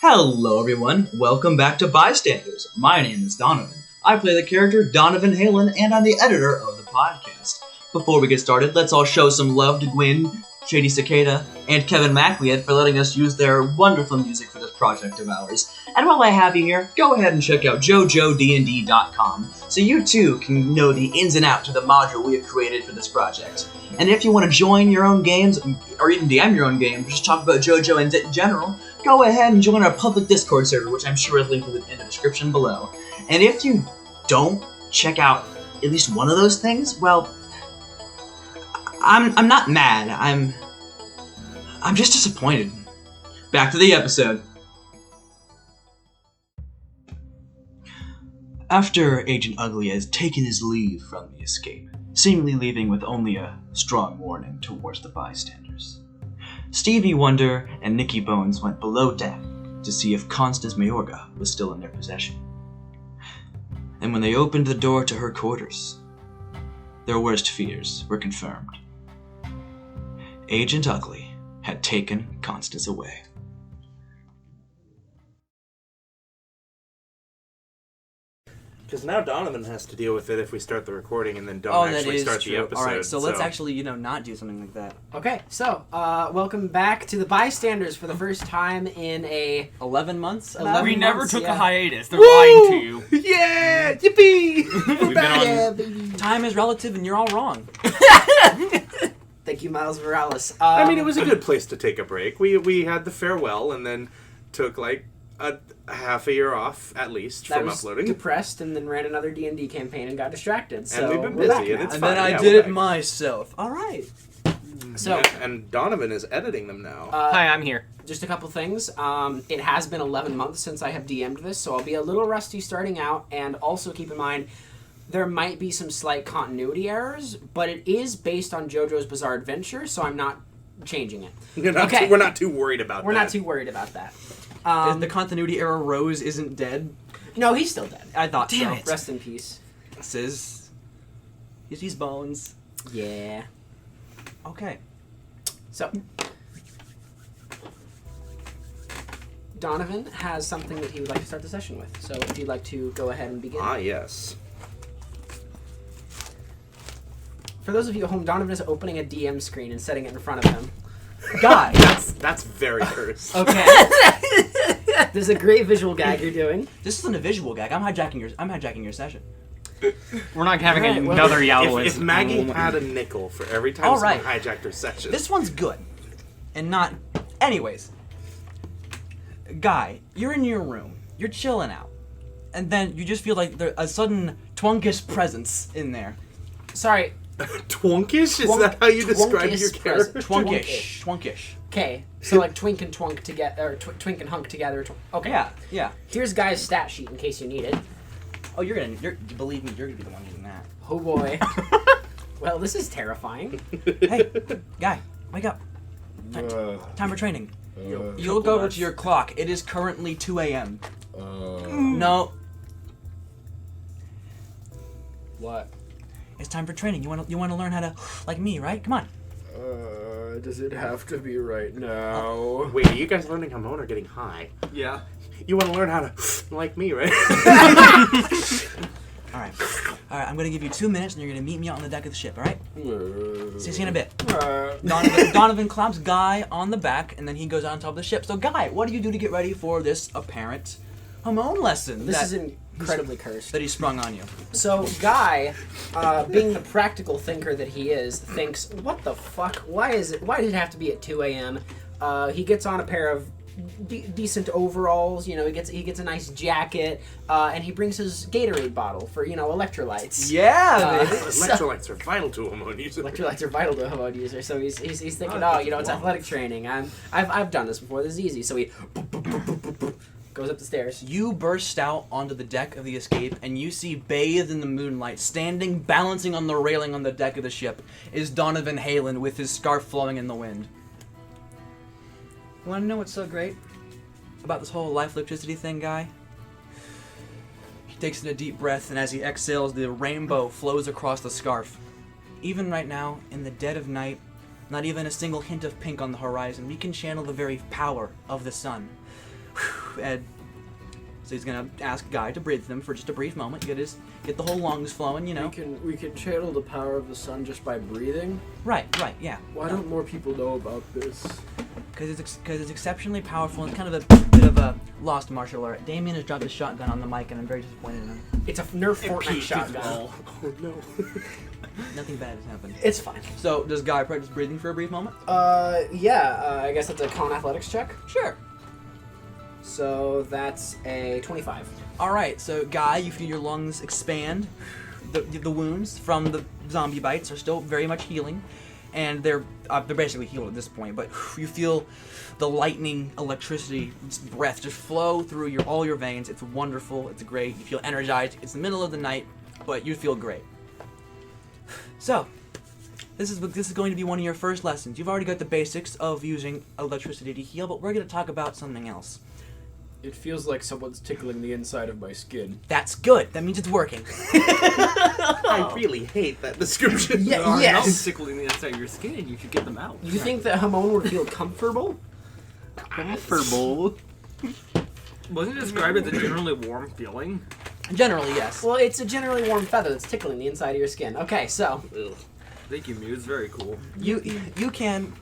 Hello everyone, welcome back to Bystanders. My name is Donovan. I play the character Donovan Hamon, and I'm the editor of the podcast. Before we get started, let's all show some love to Gwinn, Shady Cicada, and Kevin Macleod for letting us use their wonderful music for this project of ours. And while I have you here, go ahead and check out JoJoDND.com so you too can know the ins and outs of the module we have created for this project. And if you want to join your own games, or even DM your own game, just talk about JoJo in general, go ahead and join our public Discord server, which I'm sure is linked in the description below. And if you don't check out at least one of those things, well, I'm not mad. I'm just disappointed. Back to the episode. After Agent Ugly has taken his leave from the escape, seemingly leaving with only a strong warning towards the bystanders, Stevie Wonder and Nicky Bones went below deck to see if Constance Mayorga was still in their possession. And when they opened the door to her quarters, their worst fears were confirmed. Agent Ugly had taken Constance away. Because now Donovan has to deal with it if we start the recording and then don't actually start the episode. Alright, so let's actually, not do something like that. Okay, so, welcome back to the Bystanders for the first time in 11 months? We never took a hiatus. They're lying to you. Yeah! Yippee! We've been on... Time is relative and you're all wrong. Thank you, Miles Morales. I mean, it was a good place to take a break. We had the farewell and then took, a half a year off, at least, from uploading. Depressed and then ran another D&D campaign and got distracted. So and we've been we're back busy, and now. it's And fine. then I Yeah, did we're it back. myself. Alright. So, And Donovan is editing them now. Hi, I'm here. just a couple things. It has been 11 months since I have DM'd this, so I'll be a little rusty starting out, and also keep in mind, there might be some slight continuity errors, but it is based on JoJo's Bizarre Adventure, so I'm not changing it. we're not too worried about that. We're not too worried about that. If the continuity error Rose isn't dead, No, he's still dead. I thought Damn so. it. Rest in peace. He's bones. Yeah. Okay. So, Donovan has something that he would like to start the session with. So, if you'd like to go ahead and begin. Ah, yes. For those of you at home, Donovan is opening a DM screen and setting it in front of him. Guy! That's very cursed. Okay. There's a great visual gag you're doing. This isn't a visual gag. I'm hijacking your session. We're not having Alright, well, another Yowlowitz. If Maggie had a nickel for every time Alright. someone hijacked her session. This one's good. And not... Anyways. Guy, you're in your room. You're chilling out. And then you just feel like there's a sudden twunkish presence in there. Sorry. Twunkish? Is that how you describe your Twunkish character? present. Twunkish. Okay. So like twink and twunk together, or twink and hunk together. Okay. Yeah. Here's Guy's stat sheet in case you need it. Oh, believe me, you're gonna be the one using that. Oh boy. Well, this is terrifying. Hey, Guy, wake up. Time for training. You look over to your clock. It is currently 2 a.m. No. What? It's time for training. You want to learn how to, like me, right? Come on. Does it have to be right now? Wait, are you guys learning Hamon or getting high? Yeah. You want to learn how to like me, right? All right. I'm gonna give you 2 minutes, and you're gonna meet me out on the deck of the ship. All right? See you in a bit. Donovan claps Guy on the back, and then he goes out on top of the ship. So, Guy, what do you do to get ready for this apparent Hamon lesson? This is incredibly cursed. that he sprung on you. So, Guy, being the practical thinker that he is, thinks, what the fuck? Why did it have to be at 2 a.m.? He gets on a pair of decent overalls, he gets a nice jacket, and he brings his Gatorade bottle for, electrolytes. Yeah, baby. Electrolytes are vital to a Hamon user. Electrolytes are vital to a Hamon user, so he's thinking, it's athletic training. I've done this before, this is easy. So he goes up the stairs. You burst out onto the deck of the Escape, and you see, bathed in the moonlight, standing, balancing on the railing on the deck of the ship, is Donovan Hamon with his scarf flowing in the wind. You want to know what's so great about this whole life electricity thing, Guy? He takes in a deep breath, and as he exhales, the rainbow flows across the scarf. Even right now, in the dead of night, not even a single hint of pink on the horizon, we can channel the very power of the sun. Whew. and so he's gonna ask Guy to breathe them for just a brief moment. Get the whole lungs flowing, you know. We can channel the power of the sun just by breathing. Right, yeah. Why don't more people know about this? Because it's exceptionally powerful and it's kind of a bit of a lost martial art. Damien has dropped his shotgun on the mic and I'm very disappointed in him. It's a Nerf Fortnite shotgun. Oh no. Nothing bad has happened. It's fine. So does Guy practice breathing for a brief moment? Yeah. I guess it's a con athletics check. Sure. So that's a 25. All right. So Guy, you feel your lungs expand. The wounds from the zombie bites are still very much healing, and they're basically healed at this point. But you feel the lightning, electricity, breath just flow through all your veins. It's wonderful. It's great. You feel energized. It's the middle of the night, but you feel great. So, this is going to be one of your first lessons. You've already got the basics of using electricity to heal, but we're going to talk about something else. It feels like someone's tickling the inside of my skin. That's good. That means it's working. I really hate that description. Yeah, There are yes. numbs tickling the inside of your skin, and you should get them out. You think that Hamon would feel comfortable? Comfortable. Wasn't it described as a generally warm feeling? Generally, yes. Well, it's a generally warm feather that's tickling the inside of your skin. Okay, so Thank you, Muse. Very cool. You can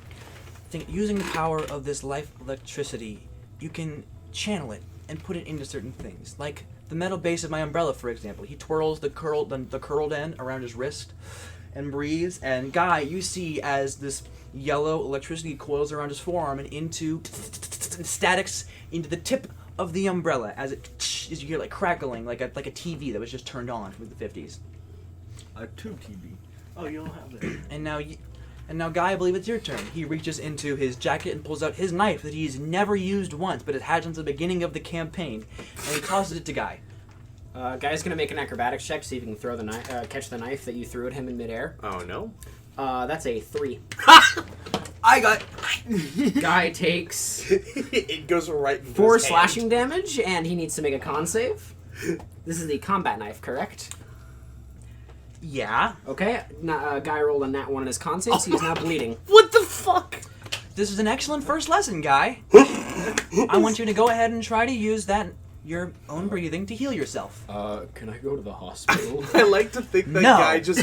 think using the power of this life electricity, you can channel it and put it into certain things. Like the metal base of my umbrella, for example. He twirls the curled end around his wrist and breathes. And Guy, you see as this yellow electricity coils around his forearm and into statics into the tip of the umbrella as you hear like crackling like a TV that was just turned on from the 50s. A tube TV. Oh, you don't have that. And now, Guy, I believe it's your turn. He reaches into his jacket and pulls out his knife that he's never used once, but it had since the beginning of the campaign, and he tosses it to Guy. Guy's gonna make an acrobatics check, see if he can throw the catch the knife that you threw at him in midair. Oh no. That's a 3. I got. Guy takes It goes right into 4 his hand. slashing damage, and he needs to make a con save. This is the combat knife, correct? Yeah. Okay. Guy rolled a nat 1 in his con save, so he's now bleeding. What the fuck? This is an excellent first lesson, Guy. I want you to go ahead and try to use your own breathing to heal yourself. Can I go to the hospital? I like to think that No. guy just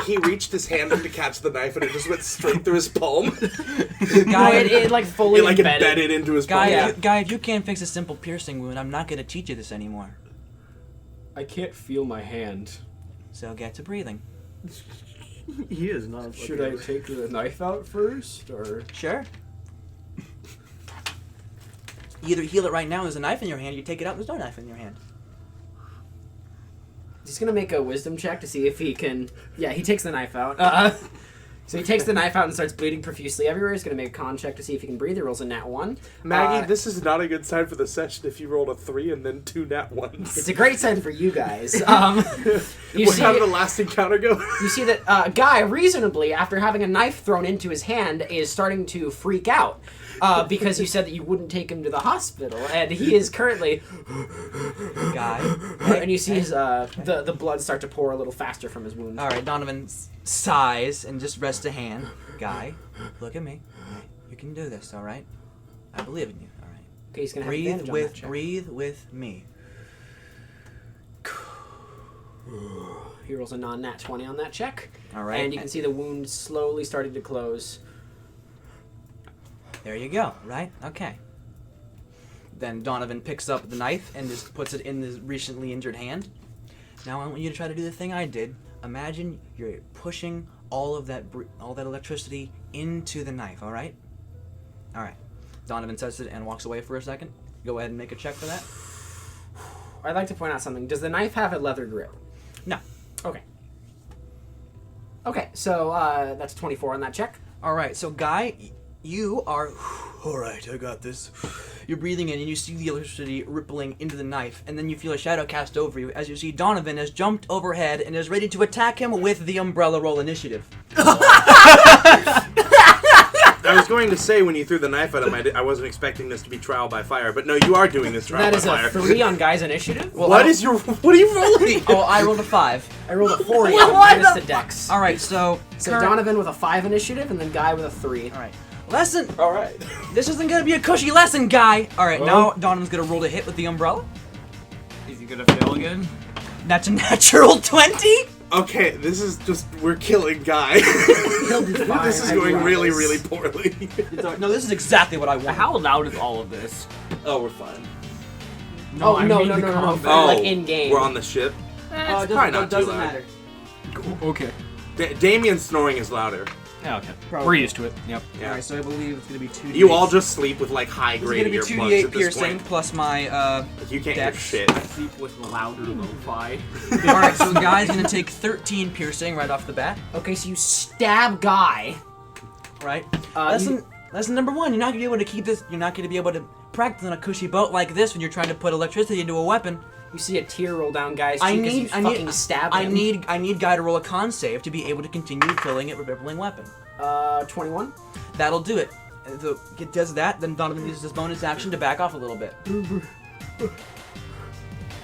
he reached his hand up to catch the knife and it just went straight through his palm. Guy, it like fully It like embedded. embedded into his Guy, palm. Guy, if you can't fix a simple piercing wound, I'm not going to teach you this anymore. I can't feel my hand. So get to breathing. He is not. Should I take the knife out first, or? Sure. You either heal it right now, there's a knife in your hand, you take it out, there's no knife in your hand. He's gonna make a wisdom check to see if he can. Yeah, he takes the knife out. So he takes the knife out and starts bleeding profusely everywhere. He's gonna make a con check to see if he can breathe. He rolls a nat 1. Maggie, this is not a good sign for the session if you rolled a 3 and then 2 nat 1s. It's a great sign for you guys. You How did the last encounter go? You see that Guy, reasonably, after having a knife thrown into his hand, is starting to freak out. Because you said that you wouldn't take him to the hospital, and he is currently... Guy. and you see his, the blood start to pour a little faster from his wound. Alright, Donovan sighs and just rests a hand. Guy, look at me. You can do this, alright? I believe in you, alright? Okay, he's gonna have advantage on that check. Breathe with me. He rolls a non-nat 20 on that check. Alright. And you can see the wound slowly starting to close. There you go, right? Okay. Then Donovan picks up the knife and just puts it in the recently injured hand. Now I want you to try to do the thing I did. Imagine you're pushing all that electricity into the knife, all right? All right. Donovan sets it and walks away for a second. Go ahead and make a check for that. I'd like to point out something. Does the knife have a leather grip? No. Okay. Okay, so that's 24 on that check. All right, so Guy, you are... All right, I got this. You're breathing in and you see the electricity rippling into the knife, and then you feel a shadow cast over you as you see Donovan has jumped overhead and is ready to attack him with the umbrella roll initiative. I was going to say when you threw the knife at him, I wasn't expecting this to be trial by fire, but no, you are doing this trial That by is fire. a 3 on Guy's initiative. Well, What are you rolling? Oh, I rolled a 5. I rolled a 4 minus the dex. All right, so So Donovan with a 5 initiative, and then Guy with a 3. All right. Lesson! Alright. This isn't gonna be a cushy lesson, guy! Alright, now Donovan's gonna roll to hit with the umbrella. Is he gonna fail again? That's a natural 20! Okay, this is just, we're killing Guy. He'll be fine. This is I going really, promise. really poorly. No, this is exactly what I want. How loud is all of this? Oh, we're fine. Oh, I no, mean no, the no, no, no. combat. Oh, Like in-game. we're on the ship. It probably not too doesn't loud. matter. Okay. Damien's snoring is louder. Yeah, okay. Probably. We're used to it. Yep. Yeah. Alright, so I believe it's gonna be 2d8. You all just sleep with like high It's grade gonna be earplugs 2d8 at this piercing point. plus my, You can't dex. hear shit. Sleep with louder lo-fi. Alright, so the guy's gonna take 13 piercing right off the bat. Okay, so you stab Guy. Right? Uh, Lesson number 1, you're not gonna be able to keep this, you're not gonna be able to practice on a cushy boat like this when you're trying to put electricity into a weapon. You see a tear roll down Guy's I cheek as you need- fucking stab him. I need Guy to roll a con save to be able to continue filling it with rippling weapon. 21? That'll do it. And so it does that, then Donovan uses his bonus action to back off a little bit.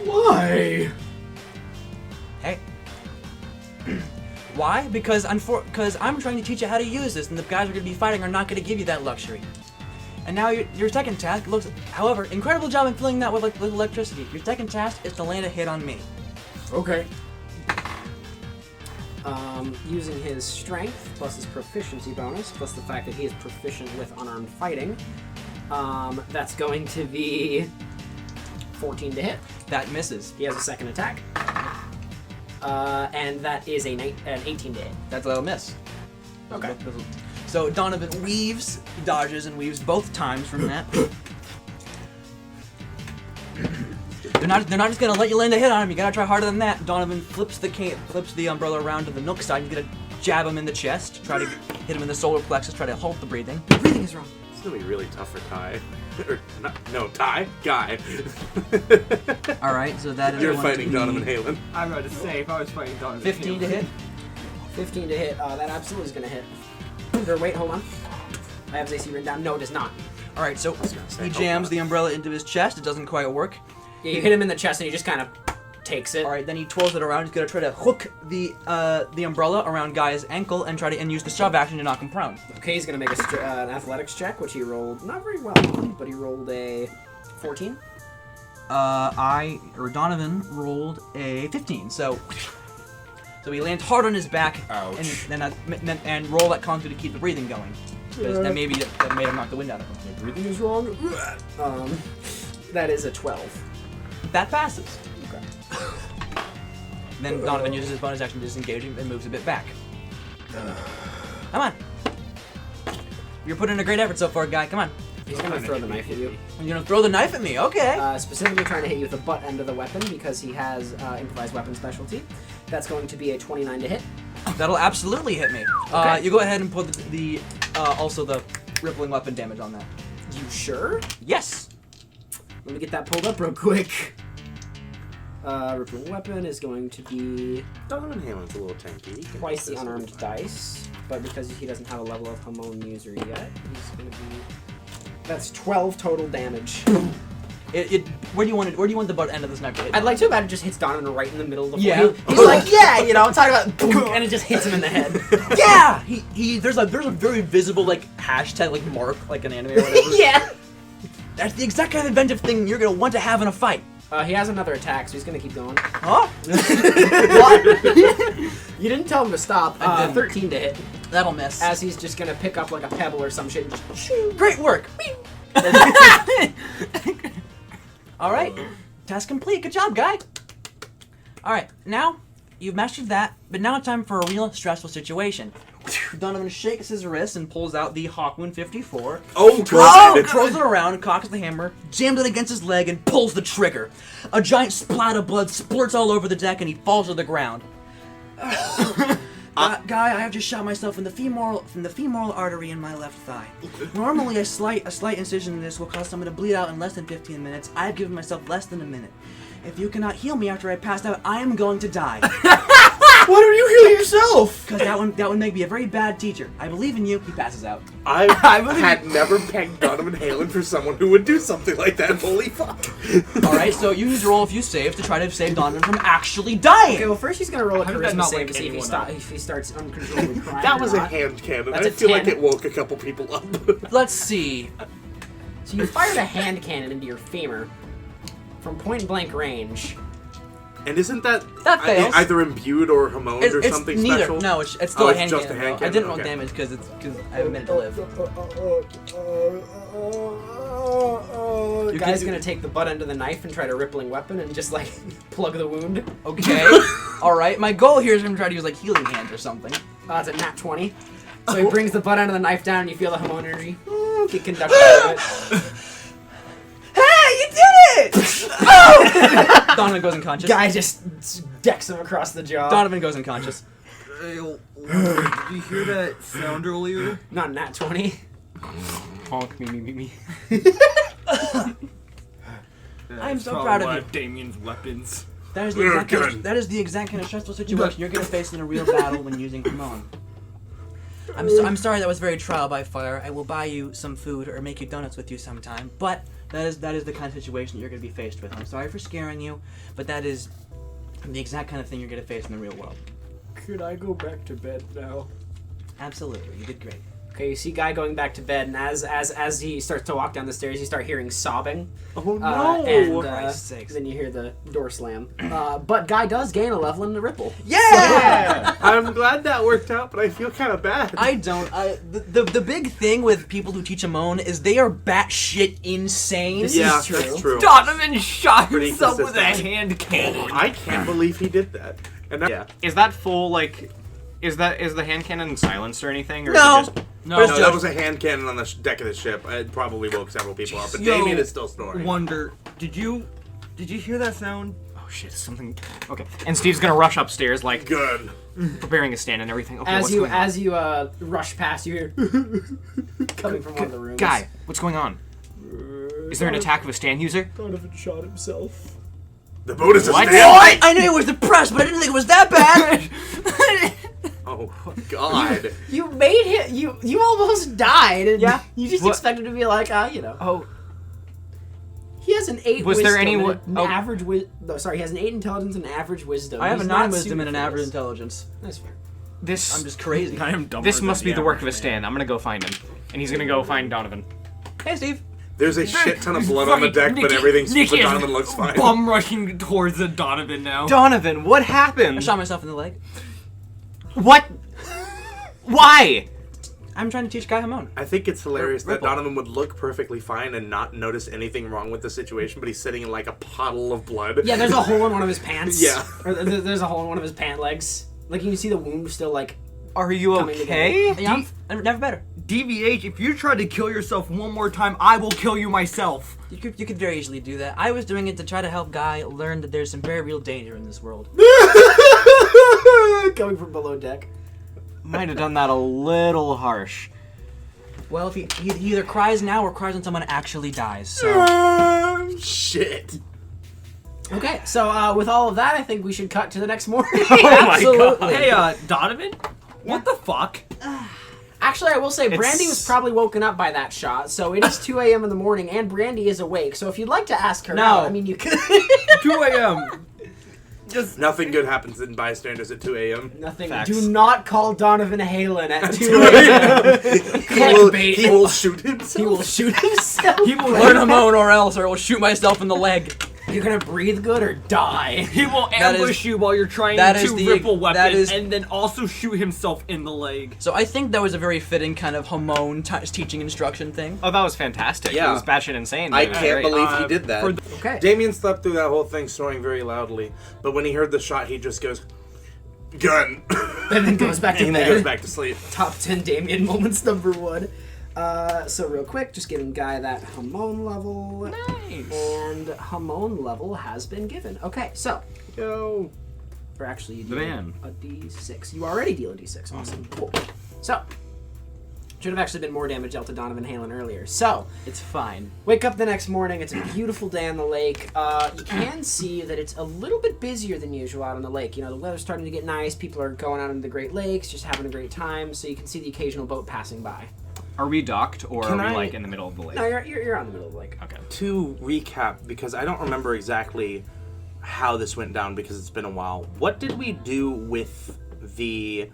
Why? Hey. Why? Because I'm trying to teach you how to use this, and the guys we're going to be fighting are not going to give you that luxury. And now your second task looks, however, incredible job in filling that with electricity. Your second task is to land a hit on me. Okay. Using his strength, plus his proficiency bonus, plus the fact that he is proficient with unarmed fighting, that's going to be 14 to hit. That misses. He has a second attack. And that is an 18 to hit. That's a little miss. Okay. So Donovan weaves, dodges, and weaves both times from that. They're not just gonna let you land a hit on him. You gotta try harder than that. Donovan flips the umbrella around to the nook side. He's gonna jab him in the chest, try to hit him in the solar plexus, try to halt the breathing. The breathing is wrong. It's gonna be really tough for Ty. Ty? Guy. All right, so that is You're going fighting to be Donovan Halen. I'm about to say, if I was fighting Donovan 15 to hit. 15 to hit. That absolutely is going to hit. Or wait, hold on. I have his AC written down. No, it does not. All right, so gonna say, he hope jams not. the umbrella into his chest. It doesn't quite work. Yeah, you hit him in the chest and he just kind of takes it. All right, then he twirls it around. He's gonna try to hook the umbrella around Guy's ankle and try to and use the shove action to knock him prone. Okay, he's going to make an athletics check, which he rolled not very well on, but he rolled a 14. Donovan rolled a 15. So he lands hard on his back. Ouch. And roll that con to keep the breathing going. Because that maybe that made him knock the wind out of him. My breathing is wrong. That is a 12. That passes. Okay. Then Donovan uses his bonus action to disengage and moves a bit back. Come on. You're putting in a great effort so far, Guy. Come on. He's going to throw the knife at you. You're gonna throw the knife at me. Okay. Specifically trying to hit you with the butt end of the weapon because he has improvised weapon specialty. That's going to be a 29 to hit. That'll absolutely hit me. Okay. You go ahead and put also the rippling weapon damage on that. You sure? Yes. Let me get that pulled up real quick. Rippling weapon is going to be Donovan Halen's a little tanky. He can twice make the this unarmed a little fine. dice, but because he doesn't have a level of Hamon user yet, he's going to be. That's 12 total damage. Where do you want the butt end of this knife to hit? I'd like to imagine it just hits Donovan right in the middle of the Yeah. forehead. He's like, yeah, you know, I'm talking about, boom, and it just hits him in the head. Yeah. There's a very visible hashtag mark like an anime or whatever. Yeah. That's the exact kind of inventive thing you're gonna want to have in a fight. He has another attack, so he's gonna keep going. Huh? What? You didn't tell him to stop. I didn't. 13 to hit. That'll miss. As he's just gonna pick up like a pebble or some shit and just shoo. Great work. All right. Task complete. Good job, Guy. All right. Now you've mastered that, but now it's time for a real stressful situation. Donovan shakes his wrist and pulls out the Hawkwind 54. Oh, Twirls it around, cocks the hammer, jams it against his leg, and pulls the trigger. A giant splat of blood splurts all over the deck, and he falls to the ground. Guy, I have just shot myself in the femoral artery in my left thigh. Normally, a slight incision in this will cause someone to bleed out in less than 15 minutes. I've given myself less than a minute. If you cannot heal me after I passed out, I am going to die. Why don't you heal yourself? Because that would make me a very bad teacher. I believe in you. He passes out. I had never pegged Donovan Halen for someone who would do something like that. Holy fuck. Alright, so you need to roll a few saves to try to save Donovan from actually dying. Okay, well, first he's gonna roll a How did that charisma not save wake to see anyone if he starts uncontrollably crying. That or was a not. hand cannon. That's I a feel 10. like it woke a couple people up. Let's see. So you fired a hand cannon into your femur from point blank range. And isn't that, That fails. either imbued or Hamon or It's something neither. special? No, it's still a it's hand just cannon. a hand I cannon, didn't roll okay. damage because I have a minute to live. The guy's gonna take the butt end of the knife and try to rippling weapon and just like plug the wound. Okay. Alright, my goal here is I'm trying to use like healing hands or something. That's a nat 20. So he brings the butt end of the knife down and you feel the Hamon energy. Get conducted out of it. Hey, you did it! Donovan goes unconscious. Guy just decks him across the jaw. Donovan goes unconscious. Did you hear that sound earlier? Not nat 20. Honk me. I'm so proud of you. Damien's weapons. That is the exact kind of stressful situation you're gonna face in a real battle when using Hamon. I'm sorry that was very trial by fire. I will buy you some food or make you donuts with you sometime, but that is the kind of situation that you're gonna be faced with. I'm sorry for scaring you, but that is the exact kind of thing you're gonna face in the real world. Could I go back to bed now? Absolutely, you did great. Okay, you see Guy going back to bed, and as he starts to walk down the stairs, you start hearing sobbing. Oh And Christ's sakes. then you hear the door slam. But Guy does gain a level in the ripple. Yeah! I'm glad that worked out, but I feel kind of bad. I don't. The big thing with people who teach Hamon is they are batshit insane. This yeah, is true. that's true. Donovan shot Pretty himself with a consistent. hand cannon. I can't believe he did that. And that, yeah. Is that full, like, is the hand cannon silenced or anything? Or No. Is it just, No, But No, that was a hand cannon on the deck of the ship. It probably woke several people up, but Yo, Damien is still snoring. Wonder, did you hear that sound? oh shit, something. Okay. And Steve's gonna rush upstairs, like, Good. preparing a stand and everything. Okay, As what's you going on? rush past, you hear coming from one of the rooms. Guy, what's going on? Is there an attack of a stand user? Donovan shot himself. The boat is a What? stand. I knew it was the press, but I didn't think it was that bad. Oh, God. You made him. You almost died, and Yeah. you just What? expected to be like, Oh, He has an 8 Was wisdom there any and wa- an oh. average no, sorry, he has an 8 intelligence and average wisdom. I have He's a not 9 wisdom super and an average fierce. intelligence. That's fair. this. I'm just crazy. I am dumber This than must be the work of a average stand. I'm gonna go find him, and he's gonna go find Donovan. Hey, Steve. There's a shit ton of blood on the deck, but everything's but Donovan looks fine. Bum rushing towards the Donovan now. Donovan, what I happened? shot myself in the leg. What? Why? I'm trying to teach Guy Hamon. I think it's hilarious that Ripple. Donovan would look perfectly fine and not notice anything wrong with the situation, but he's sitting in like a puddle of blood. Yeah, there's a hole in one of his pants. Yeah. Or there's a hole in one of his pant legs. Like, you can see the wound still, like, Are you Coming okay? Yeah, I'm never better. DVH, if you try to kill yourself one more time, I will kill you myself. You could very easily do that. I was doing it to try to help Guy learn that there's some very real danger in this world. coming from below deck. Might have done that a little harsh. Well, if he either cries now or cries when someone actually dies. So Shit. Okay, so with all of that, I think we should cut to the next morning. absolutely. Hey, Donovan? What the fuck? Actually, I will say, Brandy It's- was probably woken up by that shot, so it is 2 a.m. in the morning, and Brandy is awake. So if you'd like to ask her No. out, I mean, you could. 2 a.m. Just Nothing good happens in Bystanders at 2 a.m. Nothing. Facts. Do not call Donovan Halen at 2 a.m. He will shoot himself. He will shoot himself. he will learn Hamon or else, or I will shoot myself in the leg. You're gonna breathe good or die. He will That is- ambush you while you're trying that to is the- ripple that weapon, is- and then also shoot himself in the leg. So I think that was a very fitting kind of Hamon teaching instruction thing. Oh, that was fantastic. Yeah. It was batshit insane. I It was can't great. believe he did that. Okay. Damien slept through that whole thing snoring very loudly, but when he heard the shot, he just goes, gun! And then goes back to and then bed. goes back to sleep. Top 10 Damien moments, number 1. So real quick, just giving Guy that Hamon level. Nice. And Hamon level has been given. Okay, so. Yo. Or actually, you The deal man. a d6. You already deal a d6. Awesome. Cool. So, Should have actually been more damage dealt to Donovan Halen earlier. So, It's fine. wake up the next morning. It's a beautiful day on the lake. You can see that it's a little bit busier than usual out on the lake. You know, the weather's starting to get nice. People are going out into the Great Lakes, just having a great time. So you can see the occasional boat passing by. Are we docked, or Can are we I- like in the middle of the lake? No, you're on the middle of the lake. Okay. To recap, because I don't remember exactly how this went down because it's been a while. What did we do with the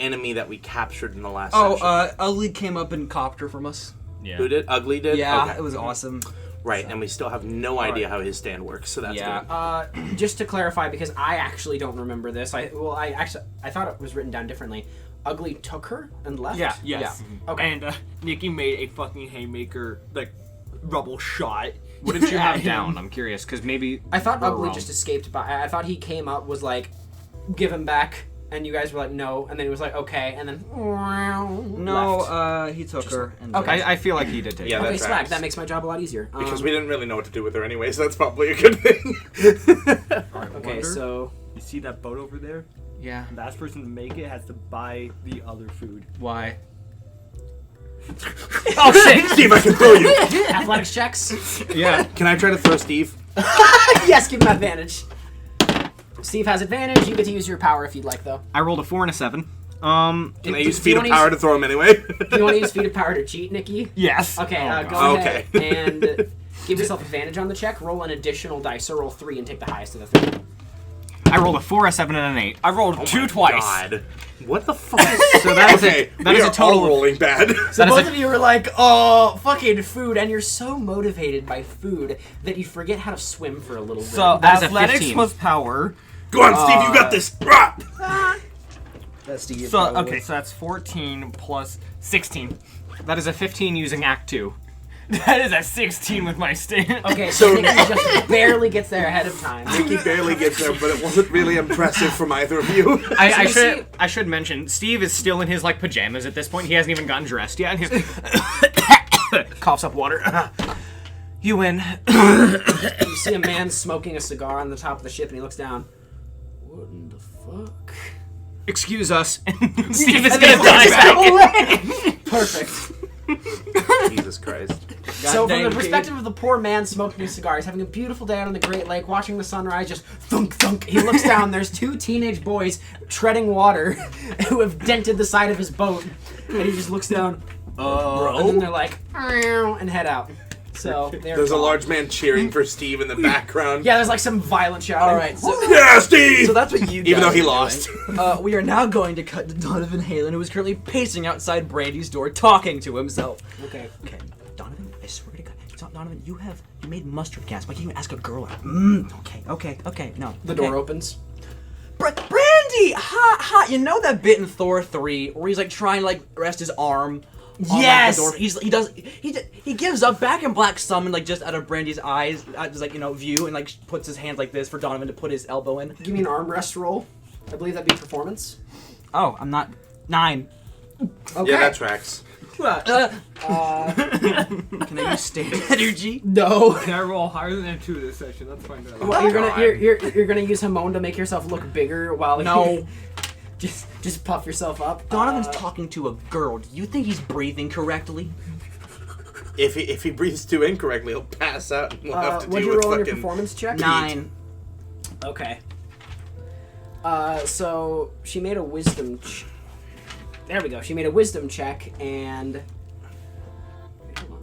enemy that we captured in the last session? Ugly came up and copped her from us. Yeah. Who did? Ugly did? Yeah, Okay. it was awesome. Right, and we still have no idea how his stand works, so that's Yeah. good. Just to clarify, because I actually don't remember this. I thought it was written down differently. Ugly took her and left. Yeah, yes. Okay. And Nikki made a fucking haymaker, like, rubble shot. What did you at have him. down? I'm curious, because maybe I thought we're Ugly wrong. just escaped by. I thought he came up, was like, give him back, and you guys were like, no, and then he was like, okay, and then left. He took her. And Okay. I feel like he did take Yeah, it. Okay, that swag. tracks. That makes my job a lot easier. Because we didn't really know what to do with her anyway, so that's probably a good thing. Okay, so You see that boat over there? Yeah. The last person to make it has to buy the other food. Why? Oh shit! Steve, I can throw you. athletics checks. Yeah. Can I try to throw Steve? Yes, give him advantage. Steve has advantage. You get to use your power if you'd like, though. I rolled a 4 and a 7. Can I Do use you feet of wanna power use- to throw him anyway? Do you want to use feat of power to cheat, Nikki? Yes. Okay, Oh, go God. ahead and give yourself advantage on the check. Roll an additional dice, so roll 3 and take the highest of the 3. I rolled a 4, a 7, and an 8. I rolled Oh 2 my twice. God. What the fuck? So that is Okay, that we is are a total all of rolling bad. So That is both a- of you were like, oh, fucking food, and you're so motivated by food that you forget how to swim for a little bit. So That is a athletics 15. plus power. Go on, Steve, you got this. Rah! That's Steve. So probably. okay, so that's 14 plus 16. That is a 15 using Act 2. That is a 16 with my stand. Okay, so Nikki just barely gets there ahead of time. He barely gets there, but it wasn't really impressive from either of you. I should mention, Steve is still in his like pajamas at this point. He hasn't even gotten dressed yet. And he's coughs up water. You win. You see a man smoking a cigar on the top of the ship, and he looks down. What in the fuck? Excuse us. Steve is gonna die back. Perfect. Jesus Christ. So from dang, the kid. perspective of the poor man smoking a cigar, he's having a beautiful day out on the Great Lake, watching the sunrise, just thunk, thunk. He looks down, there's 2 teenage boys treading water who have dented the side of his boat. And he just looks down, and then they're like, "Meow," and head out. So There's a large man cheering for Steve in the background. Yeah, there's like some violent shouting. All right, so, Yeah, Steve! so that's what you. Even guys though he are lost. doing. We are now going to cut to Donovan Halen, who is currently pacing outside Brandy's door, talking to himself. Okay. Okay, Donovan, I swear to God, it's not Donovan. You made mustard gas. Why can't you ask a girl out? Okay. No. The door opens. Brandy, ha. You know that bit in Thor 3 where he's like trying to like rest his arm. On, Yes! Like, the door. He gives up. Back in Black Summon, like just out of Brandy's eyes, just like view, and like puts his hands like this for Donovan to put his elbow in. Give me an arm rest roll. I believe that'd be performance. Oh, I'm not 9. Okay. Yeah, that tracks. Can I use standard energy? No. Can I roll higher than 2 this session? Let's find out. Well, you're gonna use Hamon to make yourself look bigger while No. just puff yourself up. Donovan's talking to a girl. Do you think he's breathing correctly? If he breathes too incorrectly, he'll pass out and we'll have to What'd deal you with roll on your fucking... performance check? 9. Okay. So she made a wisdom. There we go. She made a wisdom check and. Wait, hold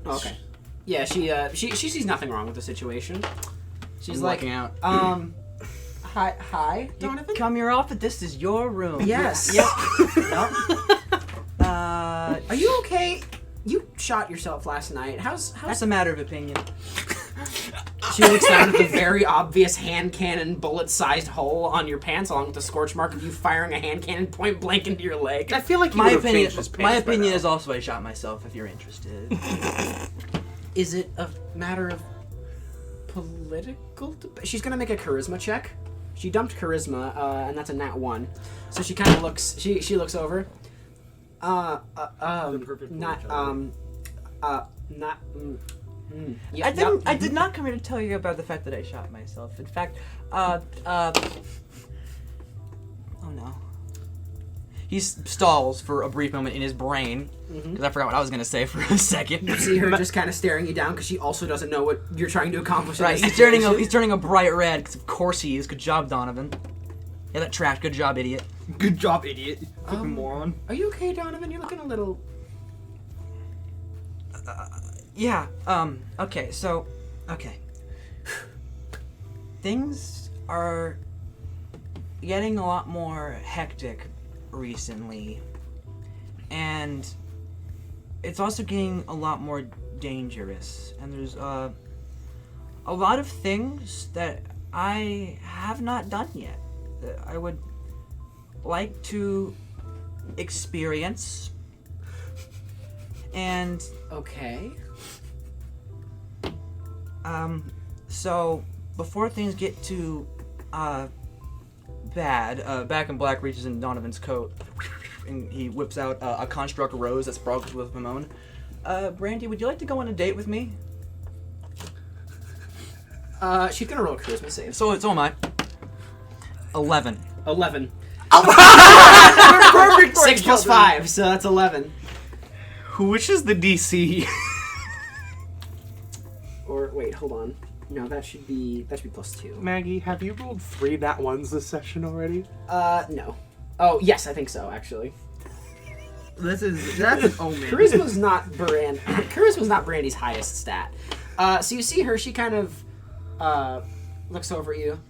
on. Okay. Yeah, she sees nothing wrong with the situation. She's I'm like, walking out. Hi, Donovan. Come here off, but this is your room. Yes. Yep. Are you okay? You shot yourself last night. That's How's a matter of opinion. She looks down at the very obvious hand cannon bullet-sized hole on your pants, along with the scorch mark of you firing a hand cannon point blank into your leg. I feel like he My would have opinion. changed his pants My by opinion now. is also I shot myself. If you're interested. Is it a matter of political debate? She's gonna make a charisma check. She dumped charisma, and that's a nat 1. So she kind of looks. She looks over. Not. Yeah, I did not come here to tell you about the fact that I shot myself. In fact, oh no. He stalls for a brief moment in his brain, because I forgot what I was going to say for a second. You see her just kind of staring you down because she also doesn't know what you're trying to accomplish. Right, in this he's turning a bright red, because of course he is. Good job, Donovan. Yeah, that trash. Good job, idiot. Good job, idiot. You fucking moron. Are you okay, Donovan? You're looking a little... Yeah, okay, so, okay. Things are getting a lot more hectic recently, and it's also getting a lot more dangerous, and there's, a lot of things that I have not done yet that I would like to experience, and... Okay. So, before things get too, bad, Back in Black reaches in Donovan's coat, and he whips out a construct rose that sparkles with Hamon. Brandy, would you like to go on a date with me? She's gonna roll a charisma save. So am I. 11. 11. Perfect. 6 plus 5, so that's 11. Which is the DC? Or, wait, hold on. No, that should be plus 2. Maggie, have you rolled 3 nat 1s this session already? No. Oh, yes, I think so, actually. That's an omen. Charisma's not Brandy's highest stat. So you see her, she kind of looks over at you.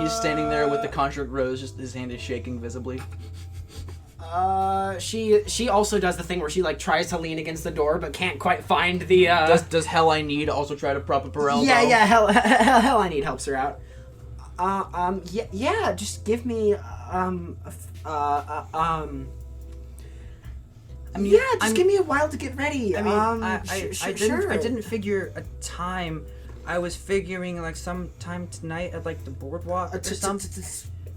He's standing there with the construct rose, just his hand is shaking visibly. She also does the thing where she like tries to lean against the door but can't quite find the Does Hell I Need also try to prop up her elbow? Yeah, hell I Need helps her out. Yeah, just give me I mean, give me a while to get ready. I mean, sure. I didn't figure a time. I was figuring like sometime tonight at like the boardwalk or something.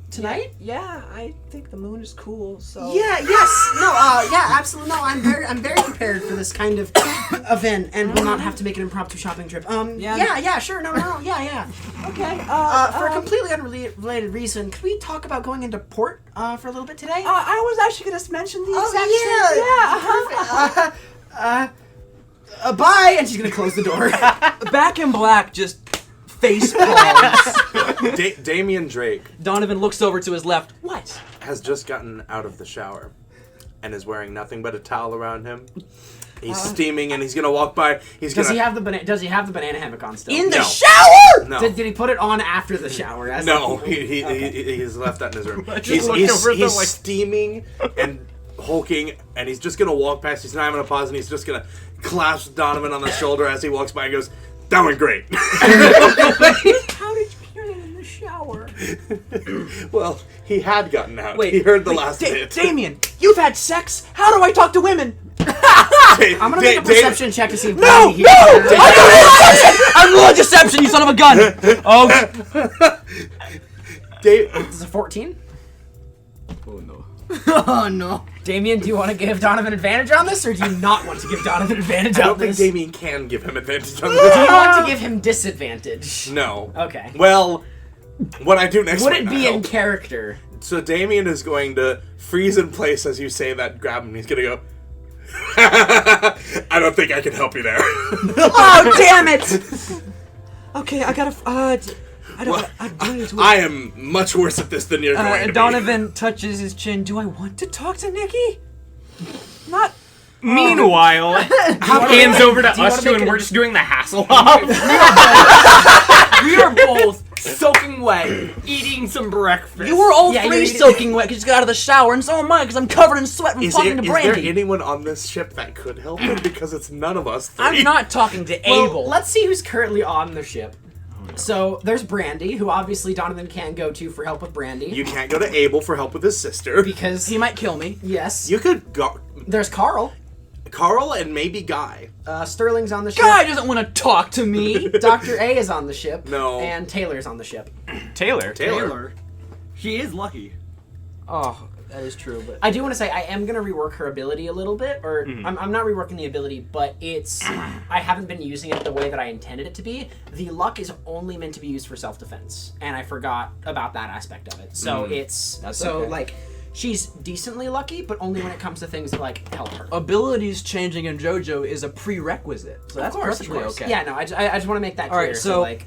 Tonight? Yeah, I think the moon is cool. So Yeah, yes, no, yeah, absolutely, no. I'm very prepared for this kind of event, and will not have to make an impromptu shopping trip. Yeah, sure, no, yeah. Okay. For a completely unrelated reason, could we talk about going into port for a little bit today? I was actually gonna mention the exact same. Yeah, bye, and she's gonna close the door. Back in Black just face palms. Damian Drake Donovan looks over to his left. What? has just gotten out of the shower and is wearing nothing but a towel around him. He's steaming and he's gonna walk by. Does he have the banana hammock on still? In the No. shower? No. Did he put it on after the shower? No, he's left that in his room. just looked over at the, like- steaming and hulking, and he's just gonna walk past. He's not even gonna pause, and he's just gonna clasp Donovan on the shoulder as he walks by and goes, "That went great." How did you hear that in the shower? Well, he had gotten out. Wait, he heard the last bit. Damien, you've had sex? How do I talk to women? I'm gonna make a perception check to see if No! he I'm rolling deception, you son of a gun! Oh, This is a 14. Oh no. Oh no. Damien, do you want to give Donovan advantage on this, or do you not want to give Donovan advantage I on don't think this? Damien can give him advantage on Do this. you want to give him disadvantage? No. Okay. Well, what I do next Would might it not be in help. character? So Damien is going to freeze in place as you say that, grab him. He's going to go, I don't think I can help you there. oh damn it! Okay, I gotta, I am much worse at this than you're going to be. Donovan touches his chin. Do I want to talk to Nikki? Not. Meanwhile, hands over to us two, make and it we're a- just doing the Hasselhoff. We are both soaking wet, eating some breakfast. You were all Yeah, three you're- soaking wet because you got out of the shower, and so am I because I'm covered in sweat from Is talking to there Brandy. anyone on this ship that could help him? Because it's none of us three. I'm not talking to Well, Abel. let's see who's currently on the ship. So there's Brandy, who obviously Donovan can go to for help with Brandy. You can't go to Abel for help with his sister. Because He might kill me. yes. You could go... There's Carl. Carl and maybe Guy. Sterling's on the ship. Guy doesn't want to talk to me. Dr. A is on the ship. No. And Taylor's on the ship. Taylor. Taylor. She is lucky. Oh, That is true, but I do want to say I am going to rework her ability a little bit, or I'm not reworking the ability, but I haven't been using it the way that I intended it to be. The luck is only meant to be used for self-defense, and I forgot about that aspect of it. So okay. She's decently lucky, but only when it comes to things that like help her. Abilities changing in JoJo is a prerequisite, so that's perfectly okay. Yeah, no, I just want to make that clear. All right, so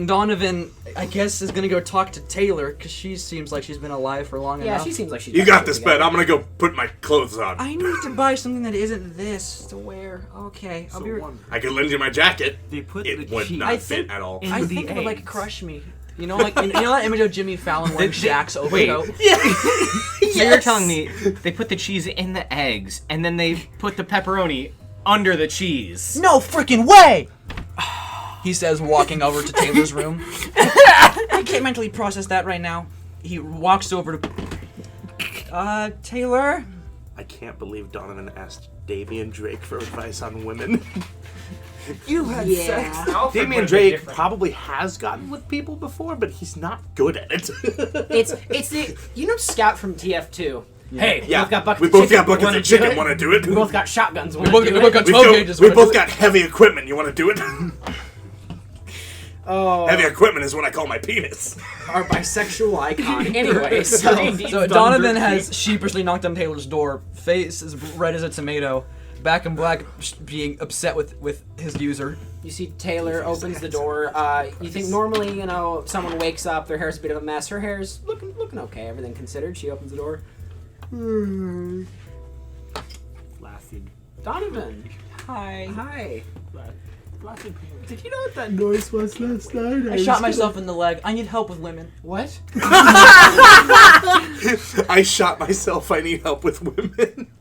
Donovan, I guess, is gonna go talk to Taylor because she seems like she's been alive for long enough. Yeah, she seems like she's. You got this, Ben. I'm gonna go put my clothes on. I need to buy something that isn't this to wear. Okay, I'll be. I could lend you my jacket. They put It the would cheese not fit at all. I the think it would like eggs. crush me. You know, like you know that image of Jimmy Fallon wearing Shaq's overcoat. So you're telling me they put the cheese in the eggs, and then they put the pepperoni under the cheese? No freaking way! He says, walking over to Taylor's room. I can't mentally process that right now. He walks over to... Taylor? I can't believe Donovan asked Damian Drake for advice on women. You had sex. Damian Drake probably has gotten with people before, but he's not good at it. It's the Scout from TF2. Hey, Yeah, we've got buckets we of both chicken. got buckets Wanna of do chicken. it? Want to do it? We both got shotguns. We both got 12 gauges. We both got heavy equipment. You want to do it? Oh, Heavy equipment is what I call my penis. our bisexual icon. Anyway, So Donovan has sheepishly knocked on Taylor's door, face as red as a tomato, back in black, being upset with his user. you see Taylor opens the door. You think normally, someone wakes up, their hair's a bit of a mess. Her hair's looking okay, everything considered. She opens the door. Flaccid. Donovan. Hi. Hi. Flaccid penis. Did you know what that noise was last night? I shot myself in the leg. I need help with women. What? I shot myself. I need help with women.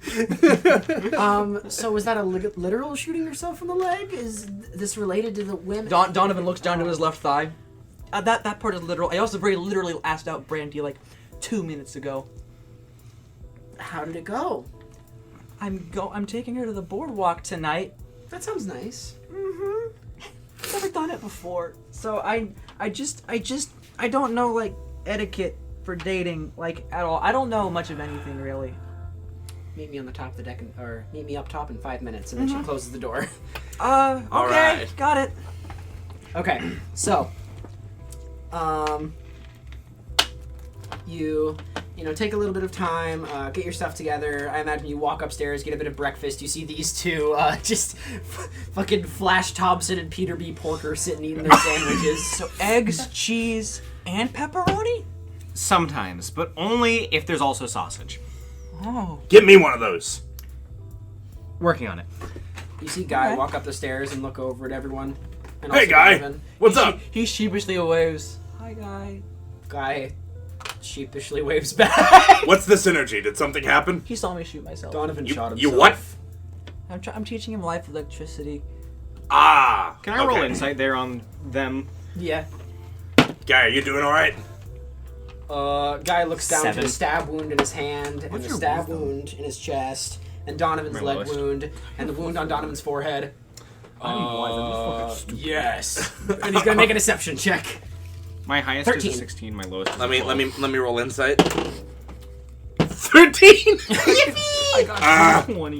So was that a literal shooting yourself in the leg? Is this related to the women? Donovan looks down to his left thigh. That part is literal. I also very literally asked out Brandy like 2 minutes ago. How did it go? I'm taking her to the boardwalk tonight. That sounds nice. I've never done it before, so I don't know like etiquette for dating like at all. I don't know much of anything really. Meet me on the top of the deck, or meet me up top in 5 minutes, and then she closes the door. Okay, right. got it. Okay, so, you take a little bit of time, get your stuff together. I imagine you walk upstairs, get a bit of breakfast. You see these two, just fucking Flash Thompson and Peter B. Porker sitting eating their sandwiches. So eggs, cheese, and pepperoni? Sometimes, but only if there's also sausage. Oh. Give me one of those. Working on it. You see Guy Okay. walk up the stairs and look over at everyone. And Hey, also Guy. Donovan. What's up? He sheepishly waves. Hi, guy. Guy sheepishly waves back. What's this energy? Did something happen? He saw me shoot myself. Donovan shot himself. You what? I'm teaching him life electricity. Ah. Can I roll okay. insight there on them? Yeah. Guy, are you doing all right? Guy looks down 7. to the stab wound in his hand, and the your stab wisdom? wound in his chest, and Donovan's My leg lowest. wound, and the wound on Donovan's forehead. Yes. Yes. And he's gonna make a deception check. My highest 13. is a 16. My lowest is Let a 12. me roll insight. 13.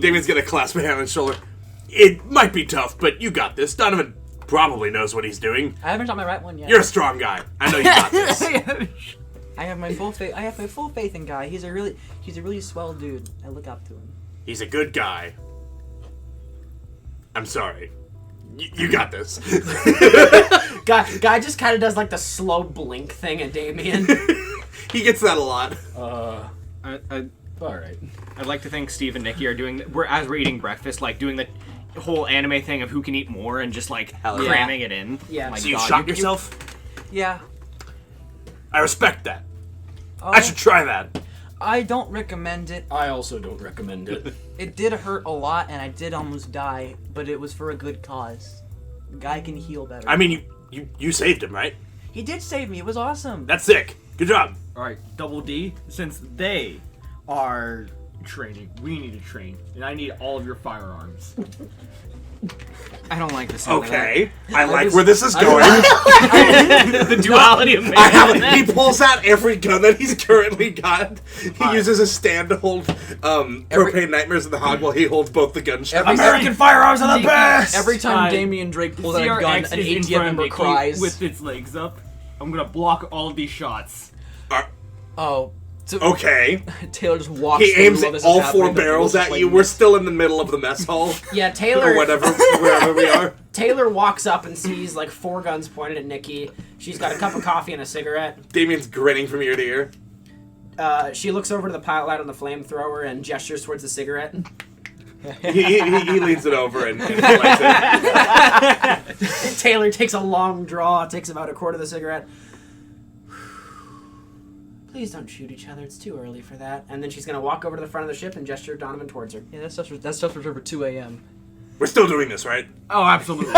Damien's gonna clasp my hand on his shoulder. It might be tough, but you got this. Donovan probably knows what he's doing. I haven't shot my right one yet. You're a strong guy. I know you got this. I have my full faith. I have my full faith in Guy. He's a really swell dude. I look up to him. He's a good guy. I'm sorry. You got this. Guy just kind of does like the slow blink thing at Damien. He gets that a lot. All right. I'd like to think Steve and Nikki are doing. As we're eating breakfast, like doing the whole anime thing of who can eat more and just like Hell yeah. cramming it in. Yeah. My So you God, shot yourself? Yeah. I respect that. Oh, I should try that. I don't recommend it. I also don't recommend it. It did hurt a lot, and I did almost die, but it was for a good cause. Guy can heal better. I mean, you saved him, right? He did save me. It was awesome. That's sick. Good job. Alright, Double D, since they are training, we need to train. And I need all of your firearms. I don't like this. Okay, I like where this is going. The duality of man. He pulls out every gun that he's currently got. He uses a stand to hold propane nightmares in the hog while he holds both the gunshots. American firearms are the best! Every time Damian Drake pulls out a gun, an ATM member cries. With its legs up. I'm gonna block all of these shots. Oh. So Okay. Taylor just walks He through aims while this is all happening, 4 but barrels Will's at just you. like- We're still in the middle of the mess hall. Yeah, Taylor. Or whatever, wherever we are. Taylor walks up and sees like 4 guns pointed at Nikki. She's got a cup of coffee and a cigarette. Damien's grinning from ear to ear. She looks over to the pilot light on the flamethrower and gestures towards the cigarette. He leans it over and lights it. Taylor takes a long draw, takes about a quarter of the cigarette. Please don't shoot each other. It's too early for that. And then she's gonna walk over to the front of the ship and gesture Donovan towards her. Yeah, that's stuff reserved for 2 a.m. We're still doing this, right? Oh, absolutely.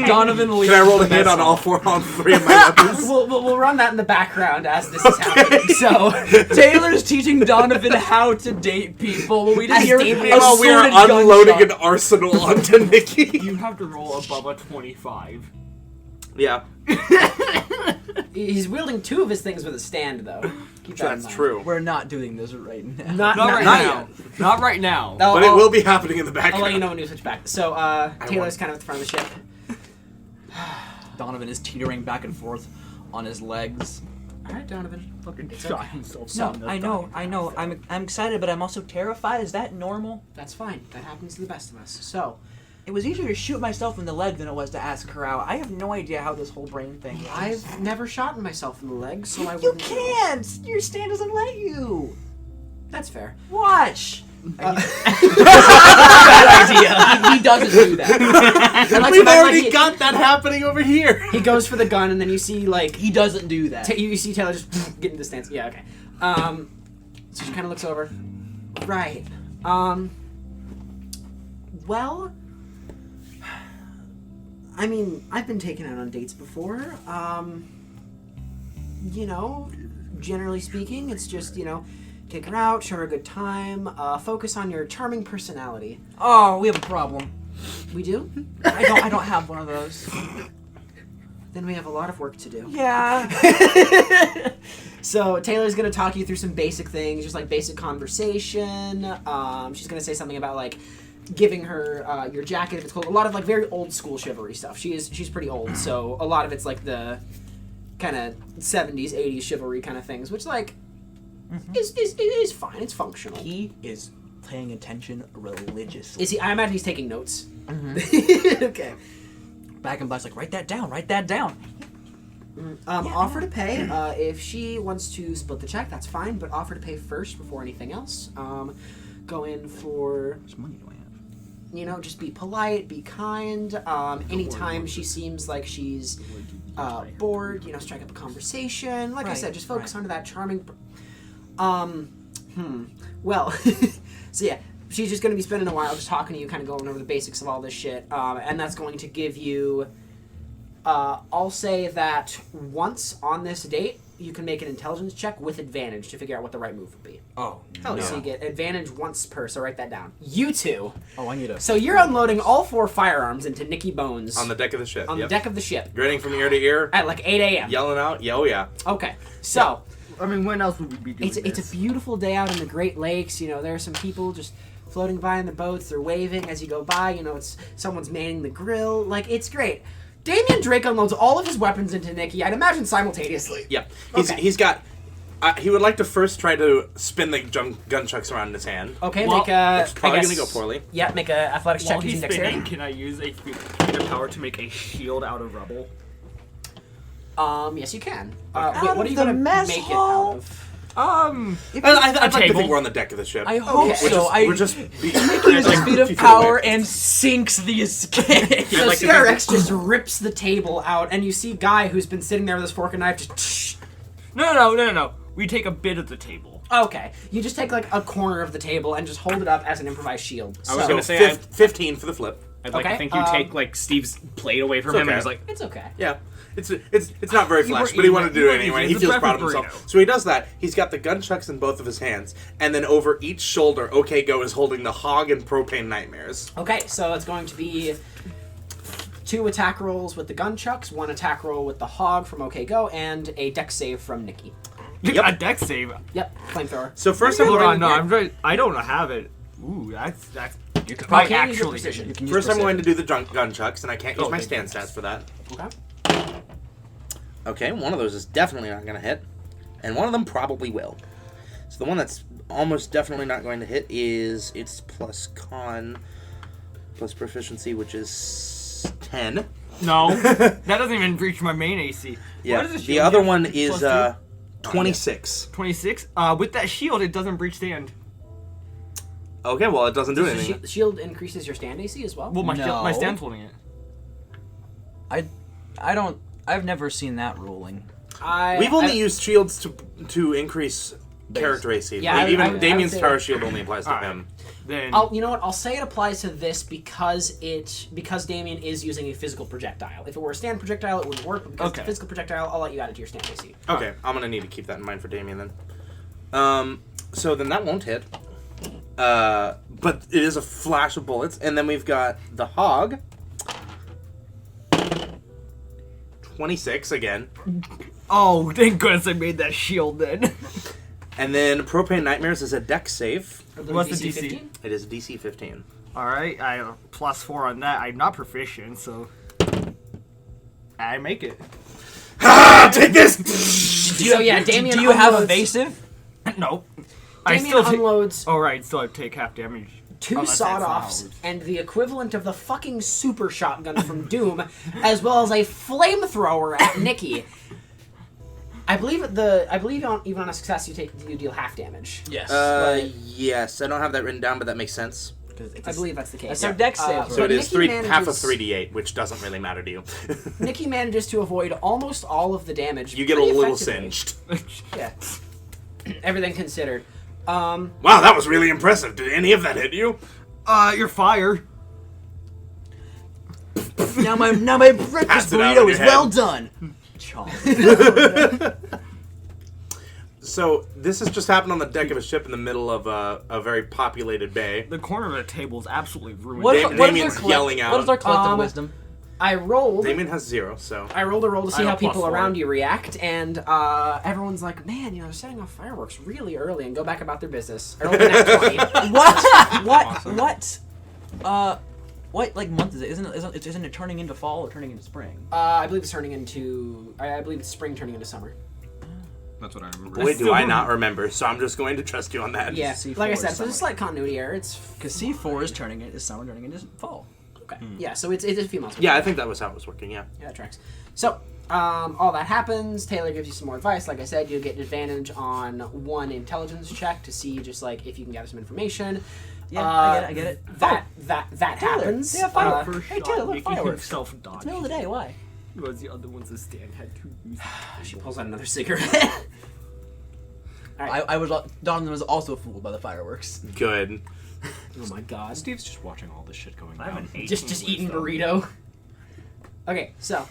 Donovan leaves. Can I roll a hit on all 3 of my weapons? We'll run that in the background as this is happening. So Taylor's teaching Donovan how to date people. We just As hear Damian- a We are assorted unloading gunshot. an arsenal onto Nikki. You have to roll above a 25. Yeah, he's wielding 2 of his things with a stand, though. Keep that in that's mind. true. We're not doing this right now. Not Not right not now. yet. Not right now. I'll- But it I'll- will be happening in the I'll background. let you know when we switch back. So Taylor's kind of at the front of the ship. Donovan is teetering back and forth on his legs. All right, Donovan. Fucking It's shot okay. himself. No, I know. I'm excited, but I'm also terrified. Is that normal? That's fine. That happens to the best of us. So It was easier to shoot myself in the leg than it was to ask her out. I have no idea how this whole brain thing works. I've never shot myself in the leg, so I You wouldn't. know. can't! Your stand doesn't let you! That's fair. Watch! Bad idea. He doesn't do that. I like We've to imagine, already like, got that happening over here. he goes for the gun, and then you see like He doesn't do that. you see Taylor just get in the stance. Yeah, okay. So she kind of looks over. Right. Well, I mean, I've been taken out on dates before. You know, generally speaking, it's just, you know, take her out, show her a good time, focus on your charming personality. Oh, we have a problem. We do? I don't have one of those. Then we have a lot of work to do. Yeah. So Taylor's gonna talk you through some basic things, just like basic conversation. She's gonna say something about like giving her your jacket if it's cold. A lot of like very old school chivalry stuff. She's pretty old, so a lot of it's like the kind of 70s, 80s chivalry kind of things, which like is fine. It's functional. He is paying attention religiously. Is he? I imagine he's taking notes. Okay. Back and But's like, write that down, write that down. Offer to pay. If she wants to split the check, that's fine, but offer to pay first before anything else. Go in for, How much money do I have? you know, just be polite, be kind. Anytime she seems like she's bored, you know, strike up a conversation. Like I Right, said, just focus right. onto that charming. Well, so yeah, she's just going to be spending a while just talking to you, kind of going over the basics of all this shit, and that's going to give you. I'll say that once on this date, you can make an intelligence check with advantage to figure out what the right move would be. Oh, So you get advantage once per, so write that down. You two. Oh, I need a... So you're unloading all 4 firearms into Nikki Bones On the deck of the ship. on the deck of the ship Grinning from ear to ear, at like 8 a.m. yelling out, "Oh yeah." Okay, so I mean, when else would we be doing it's a beautiful day out in the Great Lakes. You know, there are some people just floating by in the boats. They're waving as you go by. You know, it's someone's manning the grill. Like, it's great. Damian Drake unloads all of his weapons into Nikki, I'd imagine simultaneously. Yeah. Okay. He's got. He would like to first try to spin the gun chucks around in his hand. Okay, Well, make a. It's probably I guess- gonna go poorly. Yeah, make a athletics While check he's using spinning, dexterity. can I use a feat power to make a shield out of rubble? Yes, you can. Out Wait, of what are you the gonna mess make hall? it out of? I'd like to table. think we're on the deck of the ship. I hope Okay. so. We're just Uses a speed of power and sinks the escape. So like to CRX just rips the table out, and you see Guy, who's been sitting there with his fork and knife, just. No. We take a bit of the table. Okay, you just take like a corner of the table and just hold it up as an improvised shield. I was So- gonna say 15 for the flip. I'd like Okay, to think you take like Steve's plate away from It's him, okay. and he's like, It's okay. Yeah. It's not very You flash, were but he eating wanted it. to You do were it anyway. eating He it. It's feels a proud of breakfast himself. burrito. So he does that. He's got the gun chucks in both of his hands, and then over each shoulder, OK Go is holding the hog and propane nightmares. Okay, so it's going to be 2 attack rolls with the gunchucks, 1 attack roll with the hog from OK Go, and a dex save from Nikki. You got a dex save. Yep, flamethrower. So first I'm Hold going on, no, I'm right. I don't have it. Ooh, that's. You could You probably can't use your actually. precision. You can use First, I'm precision. going to do the gun chucks, and I can't use Oh, my thank you. stand stats for that. Okay. Okay, one of those is definitely not going to hit, and one of them probably will. So the one that's almost definitely not going to hit is its plus con, plus proficiency, which is 10. No, that doesn't even reach my main AC. Yeah, What does the the shield other give? one is Plus 26. 26. With that shield, it doesn't breach stand. Okay, well, it doesn't do Does anything. the shield increases your stand AC as well? Well, my No. stand's holding it. I've never seen that ruling. We've only used shields to increase character AC. Yeah, Like, I even would Damien's say power that- shield only applies to Alright. him. Then You know what? I'll say it applies to this because Damien is using a physical projectile. If it were a stand projectile, it wouldn't work. But because it's a Okay. physical projectile, I'll let you add it to your stand AC. Okay, I'm gonna need to keep that in mind for Damien then. So then that won't hit. But it is a flash of bullets, and then we've got the hog. 26 again. oh, thank goodness I made that shield then. And then Propane Nightmares is a dex save. What's the DC? 15? It is a DC 15. All right, I +4 on that. I'm not proficient, so I make it. Ah, take this! So yeah, Damien Do you have unloads- evasive? No, I Damien still take. unloads Oh right, still I take half damage. 2 Unless I sawed-offs flowers. and the equivalent of the fucking super shotgun from Doom, as well as a flamethrower at Nikki. I believe even on a success you deal half damage. Yes. Yes, I don't have that written down, but that makes sense. I believe that's the case. That's our dex save. So But it is Nikki half of manages- 3d8, which doesn't really matter to you. Nikki manages to avoid almost all of the damage. You get a pretty little effectively. singed. Yeah. Everything considered. Wow, that was really impressive. Did any of that hit you? You're fire. now my breakfast Pass it out burrito on is your well head. done. Chomp. So this has just happened on the deck of a ship in the middle of a very populated bay. The corner of the table is absolutely ruined. What, Dam- what is our Damien's yelling out. What is our collective Um, wisdom? I rolled. Damien has 0, so I rolled a roll to see I how have people +4. around you react, and everyone's like, "Man, they're setting off fireworks really early," and go back about their business. I rolled a nat 20. What like month is it? Isn't it turning into fall or turning into spring? I believe it's turning into. I believe it's spring turning into summer. That's what I remember. boy, do I not remember. So I'm just going to trust you on that. Yeah, C4 like I is said, so summer. it's like continuity error. It's Because C4 is summer turning into fall. okay. Yeah, so it's a few months. Yeah, I think that was how it was working. Yeah. Yeah, that tracks. So, all that happens. Taylor gives you some more advice. Like I said, you'll get an advantage on 1 intelligence check to see just like if you can gather some information. Yeah, I get it. That Taylor, happens. yeah, fireworks. First Hey, shot, Taylor, look, making fireworks. himself dodge. It's middle of the day. Why? Was the other ones the stand had to use. She pulls out another cigarette. Donovan was also fooled by the fireworks. Good. Oh my god. Steve's just watching all this shit going I have down. an 18 Just eating wisdom. burrito. Okay, so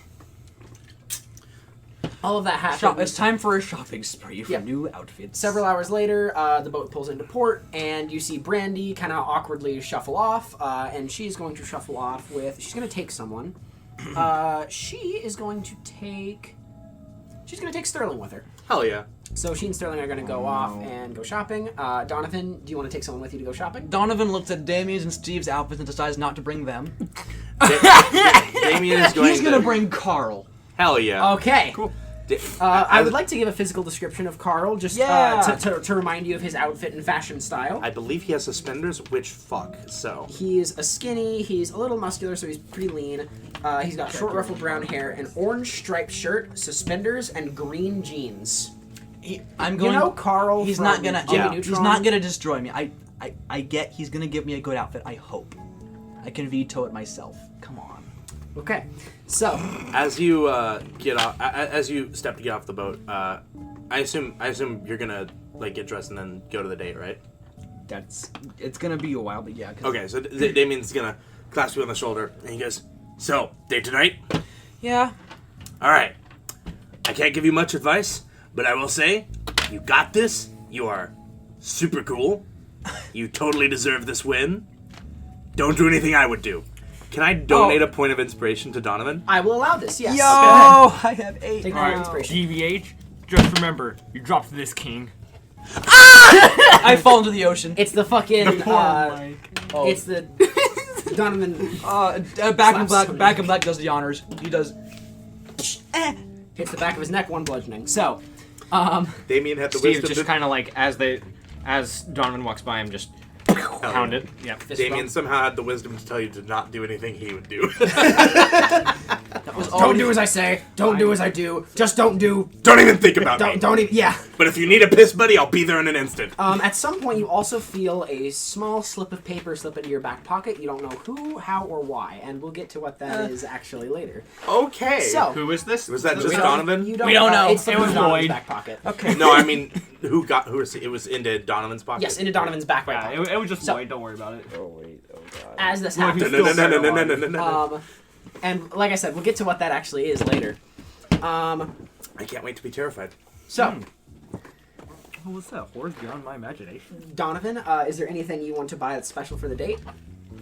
all of that happens. It's time for a shopping spree for Yep. new outfits. Several hours later, the boat pulls into port, and you see Brandy kind of awkwardly shuffle off, and she's going to shuffle off with. She's going to take someone. She's going to take Sterling with her. Hell yeah. So she and Sterling are going to go off and go shopping. Donovan, do you want to take someone with you to go shopping? Donovan looks at Damien's and Steve's outfits and decides not to bring them. Damien is going He's gonna bring Carl. Hell yeah. Okay. Cool. I would like to give a physical description of Carl, just Yeah. to remind you of his outfit and fashion style. I believe he has suspenders, which fuck, so. He's a skinny, he's a little muscular, so he's pretty lean. He's got short ruffled brown hair, an orange striped shirt, suspenders, and green jeans. I'm going. You know Carl He's from not gonna. Jimmy Yeah. Neutron? He's not gonna destroy me. I get. He's gonna give me a good outfit. I hope. I can veto it myself. Come on. Okay, so As you get off, as you step to get off the boat, I assume you're gonna like get dressed and then go to the date, right? It's gonna be a while, but yeah. 'Cause- Okay, so Damien's gonna clasp you on the shoulder, and he goes, "So, date tonight? Yeah. All right. I can't give you much advice, but I will say, you got this. You are super cool. You totally deserve this win. Don't do anything I would do. Can I donate a point of inspiration to Donovan? I will allow this. Yes. Yo, I have 8. Take Alright, my inspiration. DVH, just remember, you dropped this king. I fall into the ocean. It's the fucking. Oh. It's the Donovan. Back and black does the honors. He does. Hits the back of his neck, 1 bludgeoning. So, Damien had the Steve wisdom just to... kind of like as Donovan walks by him, just pound it. Yep. fist Damien bump. somehow had the wisdom to tell you to not do anything he would do. That was Don't do as I say. Don't do as I do. Just don't do. Don't even think about me. Don't even. Yeah. But if you need a piss buddy, I'll be there in an instant. At some point, you also feel a small slip of paper slip into your back pocket. You don't know who, how, or why, and we'll get to what that is actually later. Okay. So, Who is this? Was that we just don't- Donovan? You don't, We don't know. It's It was Donovan's Lloyd. back pocket. Okay. No, I mean, it was into Donovan's pocket? Yes, into Donovan's back right Yeah, pocket. it was just So- Lloyd. Don't worry about it. Oh wait, oh god. As this Lloyd, happens, who's still very alive. No. and like I said, we'll get to what that actually is later. I can't wait to be terrified. So, What was that? Horrors beyond my imagination. Donovan, is there anything you want to buy that's special for the date?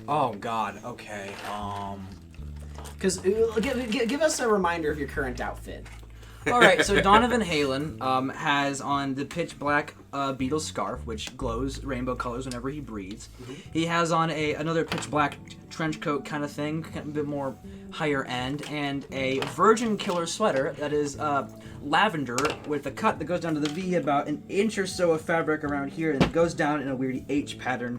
Oh God. Okay. Because give us a reminder of your current outfit. All right. So Donovan Halen has on the pitch black beetle scarf, which glows rainbow colors whenever he breathes. He has on another pitch black trench coat kind of thing, a bit more higher end, and a Virgin Killer sweater that is lavender with a cut that goes down to the V, about an inch or so of fabric around here, and it goes down in a weird H pattern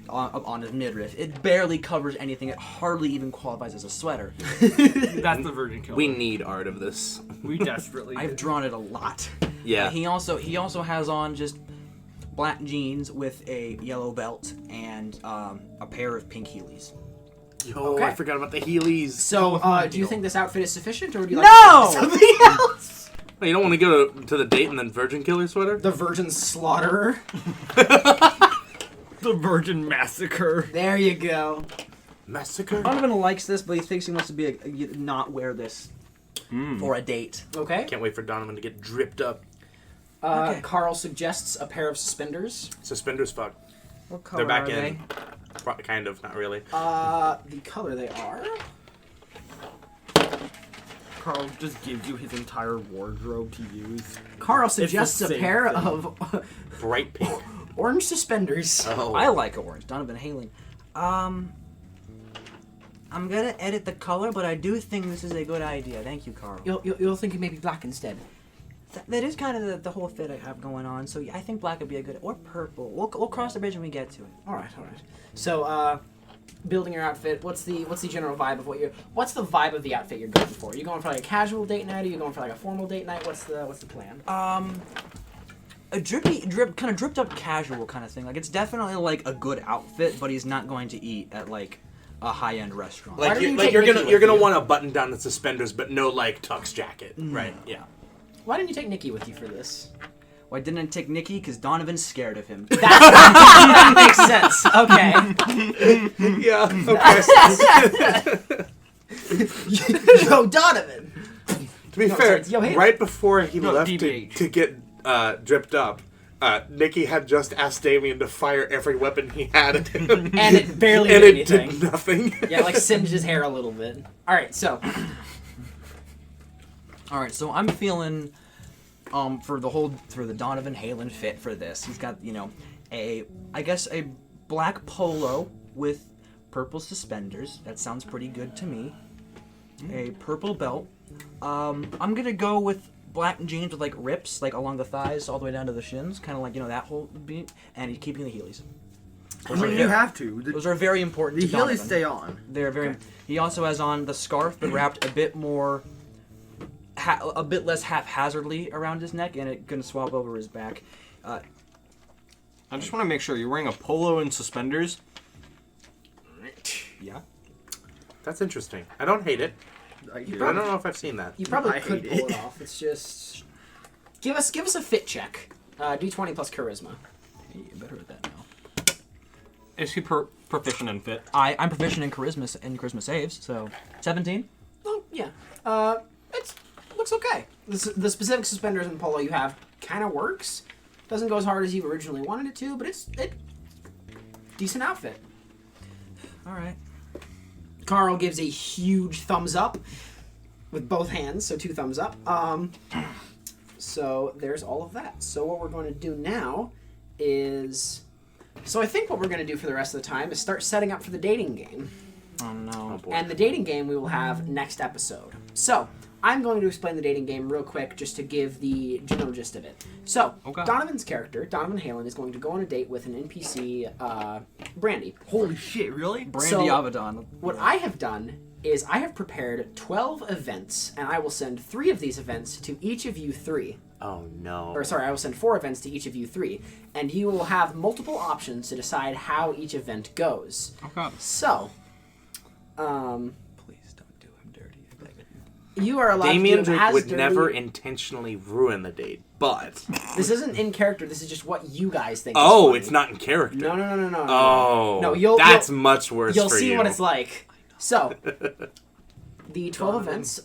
on his midriff. It barely covers anything. It hardly even qualifies as a sweater. That's the Virgin Killer. We need art of this. We desperately I've did. drawn it a lot. Yeah. He also has on just black jeans with a yellow belt and a pair of pink Heelys. Yo, Okay. I forgot about the Heelys. So, do you think this outfit is sufficient, or do you like No! to think of something else? Wait, you don't want to go to the date and then Virgin Killer sweater? The Virgin Slaughterer. The Virgin Massacre. There you go. Massacre? Donovan likes this, but he thinks he wants to be not wear this for a date. Okay. Can't wait for Donovan to get dripped up. Okay. Carl suggests a pair of suspenders. Suspenders fuck. What color They're back are in. Kind of, not really. The color they are. Carl just gives you his entire wardrobe to use. Carl suggests a same pair thing. of Bright pink. orange suspenders. Oh. I like orange. Donovan Halen. I'm gonna edit the color, but I do think this is a good idea. Thank you, Carl. You'll think it may be black instead. That is kind of the whole fit I have going on. So I think black would be a good, or purple. We'll cross the bridge when we get to it. All right. So, building your outfit. What's the general vibe of what's the vibe of the outfit you're going for? Are you going for like a casual date night? Are you going for like a formal date night? What's the plan? A kind of dripped up casual kind of thing. Like it's definitely like a good outfit, but he's not going to eat at like a high end restaurant. Why Like, don't you you're take gonna Nikki you're with gonna you? want to button down the suspenders, but no like tux jacket. Right? Yeah. Why didn't you take Nikki with you for this? Why didn't I take Nikki? Because Donovan's scared of him. That makes sense. Okay. Yeah. Okay. Yo, Donovan. To be No, fair, sorry, it's Johan. right before he No, left DBH. to get dripped up, Nikki had just asked Damien to fire every weapon he had at him. And it barely and did it anything. did nothing. Yeah, like singed his hair a little bit. All right, so All right, so I'm feeling for the Donovan Halen fit for this. He's got a black polo with purple suspenders. That sounds pretty good to me. A purple belt. I'm gonna go with black jeans with like rips like along the thighs all the way down to the shins, kind of like that whole beat. And he's keeping the Heelys. I mean, you have to. Those are very important. The to Heelys Donovan. stay on. They're very. He also has on the scarf, but wrapped a bit more, a bit less haphazardly around his neck, and it gonna swap over his back. I just want to make sure you're wearing a polo and suspenders. Yeah. That's interesting. I don't hate it. I I don't know if I've seen that. you probably I could hate pull it it. off. It's just give us a fit check. D20 plus charisma. Hey, you're better at that now. Is he proficient in fit? I'm proficient in charisma saves, so 17. Oh yeah. It looks okay. The specific suspenders and polo you have kind of works. Doesn't go as hard as you originally wanted it to, but it's decent outfit. All right. Carl gives a huge thumbs up with both hands, so 2 thumbs up. So there's all of that. So what we're going to do now is... So I think what we're going to do for the rest of the time is start setting up for the dating game. Oh no. And the dating game we will have next episode. So, I'm going to explain the dating game real quick just to give the gist of it. So, Donovan's character, Donovan Hamon, is going to go on a date with an NPC, Brandy. Holy shit, really? Brandy Abaddon. What I have done is I have prepared 12 events, and I will send 3 of these events to each of you 3. Oh no. Or sorry, I will send 4 events to each of you 3. And you will have multiple options to decide how each event goes. Okay. So... Please don't do him dirty. I beg you. You are allowed Damien to do him Drake as would dirty. never intentionally ruin the date, but... This isn't in character. This is just what you guys think. Oh, is funny. it's not in character. No. Oh, No, that's much worse You'll for see you. what it's like. So, the 12 events.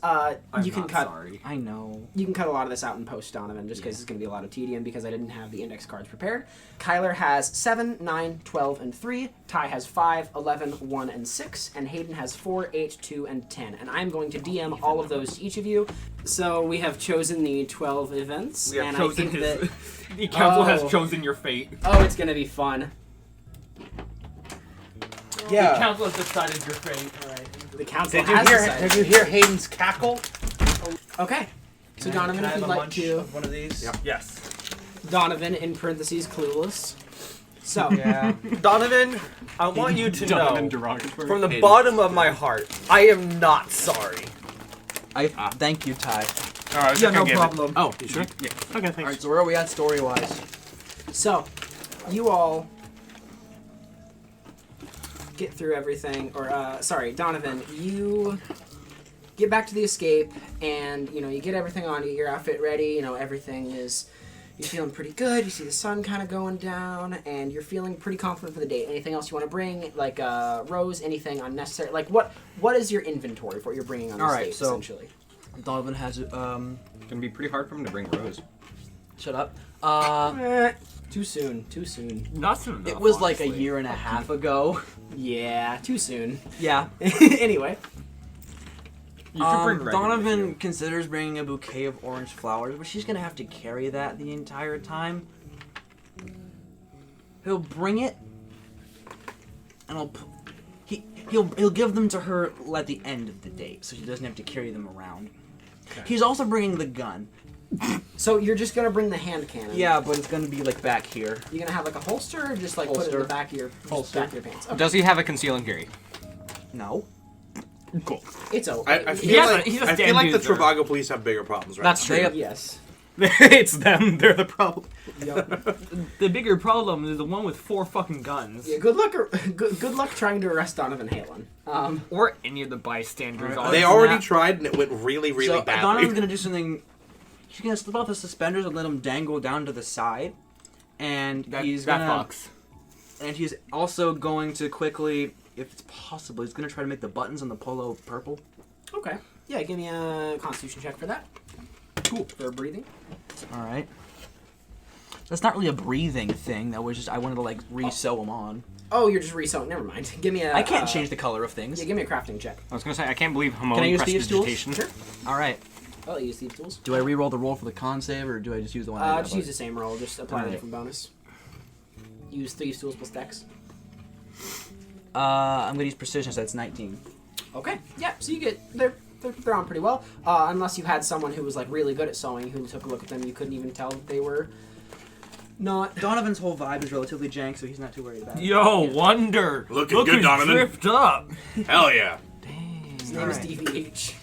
You can cut. Sorry. I know. You can cut a lot of this out in post, Donovan, just because it's going to be a lot of tedium because I didn't have the index cards prepared. Kyler has 7, 9, 12, and 3. Ty has 5, 11, 1, and 6. And Hayden has 4, 8, 2, and 10. And I'm going to DM all of those to each of you. So we have chosen the 12 events. We have and chosen I think that... The council has Oh. chosen your fate. Oh, it's going to be fun. The Yeah. council has decided your fate. The council Did you has hear? decided. Did you hear Hayden's cackle? Okay. So Donovan, if you'd like to... One of these. Yep. Yes. Donovan, in parentheses, clueless. So, Yeah. Donovan, I want you to Donovan know, derogatory. from the Hayden. bottom of my heart, I am not sorry. I thank you, Ty. Alright, Yeah, no problem. Oh, you sure? Yeah. Okay, thanks. Alright, so where are we at story wise? so, you all get through everything, or, sorry, Donovan, you get back to the escape, and, you get everything on, you get your outfit ready, everything is, you're feeling pretty good, you see the sun kind of going down, and you're feeling pretty confident for the date. Anything else you want to bring, like, Rose, anything unnecessary, like, what is your inventory for what you're bringing on this Alright, date, so- essentially? Donovan has It's gonna be pretty hard for him to bring Rose. shut up. Too soon. Not enough, It was like a honestly. year and a half ago. Yeah, too soon. Yeah. Anyway. You should bring Regan with Donovan you. considers bringing a bouquet of orange flowers, but she's gonna have to carry that the entire time. He'll bring it, and he'll give them to her at the end of the date, so she doesn't have to carry them around. Okay. He's also bringing the gun. So you're just gonna bring the hand cannon? Yeah, but it's gonna be like back here. You gonna have like a holster, or just like put it in Holster. the back of your Holster. back of your pants? Okay. Does he have a conceal and carry? No. Cool. It's over. I feel Yeah, like, he's a I feel stand like the user. Trivago police have bigger problems right That's now. true. Yes. It's them. They're the problem. Yep. The bigger problem is the one with 4 fucking guns. Yeah. Good luck. Good luck trying to arrest Donovan Halen. Or any of the bystanders. Alright. They honestly. already tried and it went really, really So badly. Donovan's gonna do something. She's gonna slip off the suspenders and let them dangle down to the side, and That he's gonna. fucks. And he's also going to quickly, if it's possible, he's going to try to make the buttons on the polo purple. Okay. Yeah. Give me a Constitution check for that. Cool. For breathing. All right. That's not really a breathing thing. That was just I wanted to like re-sew them on. Oh, you're just resewing. Never mind. Give me a. I can't change the color of things. Yeah. Give me a crafting check. I was gonna say I can't believe Hamon Can I use pressed thieves' tools? digitation. Sure. All right. I'll let you use these tools. Do I re-roll the roll for the con save, or do I just use the one? I have? Just use the same roll. Just apply a Alright. different bonus. Use thieves tools plus dex. I'm gonna use precision, so that's 19. Okay. Yeah. So you get they're on pretty well. Unless you had someone who was like really good at sewing, who took a look at them, you couldn't even tell that they were not. Donovan's whole vibe is relatively jank, so he's not too worried about it. Yo, Wonder. Looking Look good, who's Donovan. dripped up. Hell yeah. His name is Alright. DVH.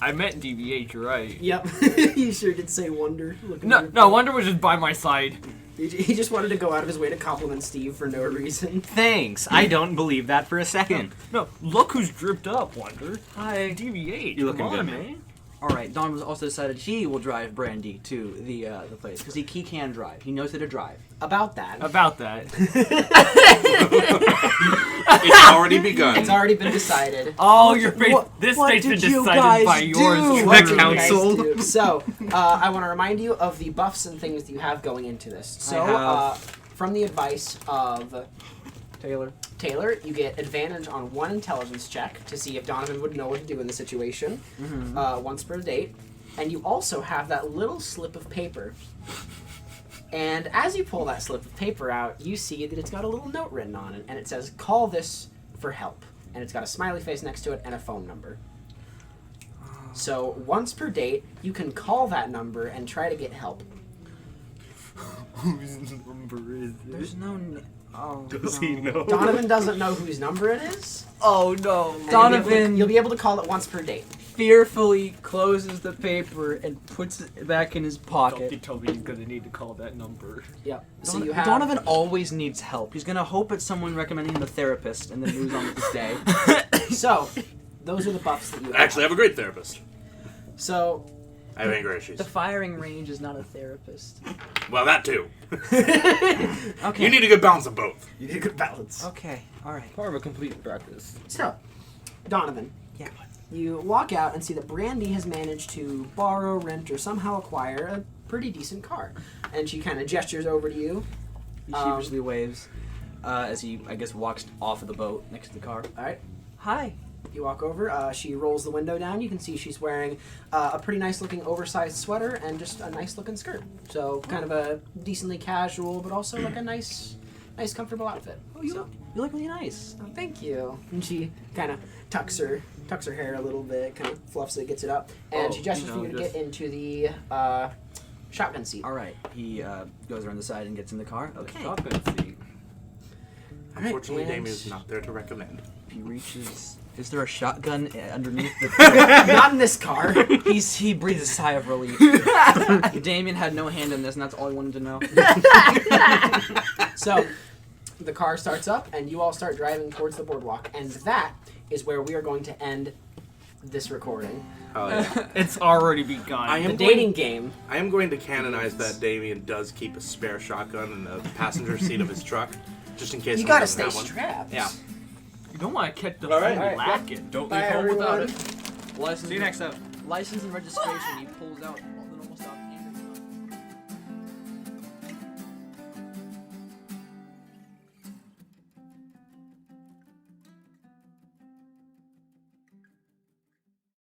I meant DVH, you're right. Yep. You sure did say Wonder. Looking No, good. no, Wonder was just by my side. He just wanted to go out of his way to compliment Steve for no reason. Thanks. I don't believe that for a second. No, look who's dripped up, Wonder. Hi. DVH. You're looking come on, good, man. All right. Donovan's also decided he will drive Brandy to the place because he can drive. He knows how to drive. About that. About that. It's already begun. It's already been decided. Oh, your face. What- This what state's been did you decided guys by yours. do? What The did you guys council. do? So, I want to remind you of the buffs and things that you have going into this. So, I have- from the advice of Taylor. Taylor, you get advantage on one intelligence check to see if Donovan would know what to do in the situation, once per date. And you also have that little slip of paper. And as you pull that slip of paper out, you see that it's got a little note written on it, and it says, "Call this for help." And it's got a smiley face next to it and a phone number. So once per date, you can call that number and try to get help. Whose number is it? There's no. Oh. Does he know? Donovan doesn't know whose number it is. Oh no. And Donovan you'll be able to call it once per date. fearfully closes the paper and puts it back in his He pocket. told me he's gonna need to call that number. Yep. So Donovan, you have Donovan always needs help. He's gonna hope it's someone recommending him a therapist and then moves on with his day. So those are the buffs that you have. Actually, I have a great therapist. So I have anger issues. The firing range is not a therapist. Well, that too. Okay. You need a good balance of both. you need a good balance. Okay. All right. Part of a complete practice. So, Donovan. Yeah. You walk out and see that Brandy has managed to borrow, rent, or somehow acquire a pretty decent car. And she kind of gestures over to you. He sheepishly waves as he, I guess, walks off of the boat next to the car. All right. Hi. You walk over. She rolls the window down. You can see she's wearing a pretty nice-looking oversized sweater and just a nice-looking skirt. So kind of a decently casual, but also like a nice, comfortable outfit. Oh, you look really nice. Oh, thank you. And she kind of tucks her hair a little bit, kind of fluffs it, gets it up, and she gestures for you to get into the shotgun seat. All right. He goes around the side and gets in the car. Okay. Shotgun seat. Unfortunately, and- Damien's not there to recommend. He reaches. Is there a shotgun underneath the? Not in this car. He breathes a sigh of relief. Damien had no hand in this, and that's all he wanted to know. So, the car starts up, and you all start driving towards the boardwalk, and that is where we are going to end this recording. Oh yeah. It's already begun. I am The dating game. I am going to canonize that Damien does keep a spare shotgun in the passenger seat of his truck, just in case. You someone gotta doesn't stay have one. strapped. Yeah. You don't want to catch the All right. phone lacking. Don't Bye, leave home without everyone. it. License, See you next time. license and registration. He pulls out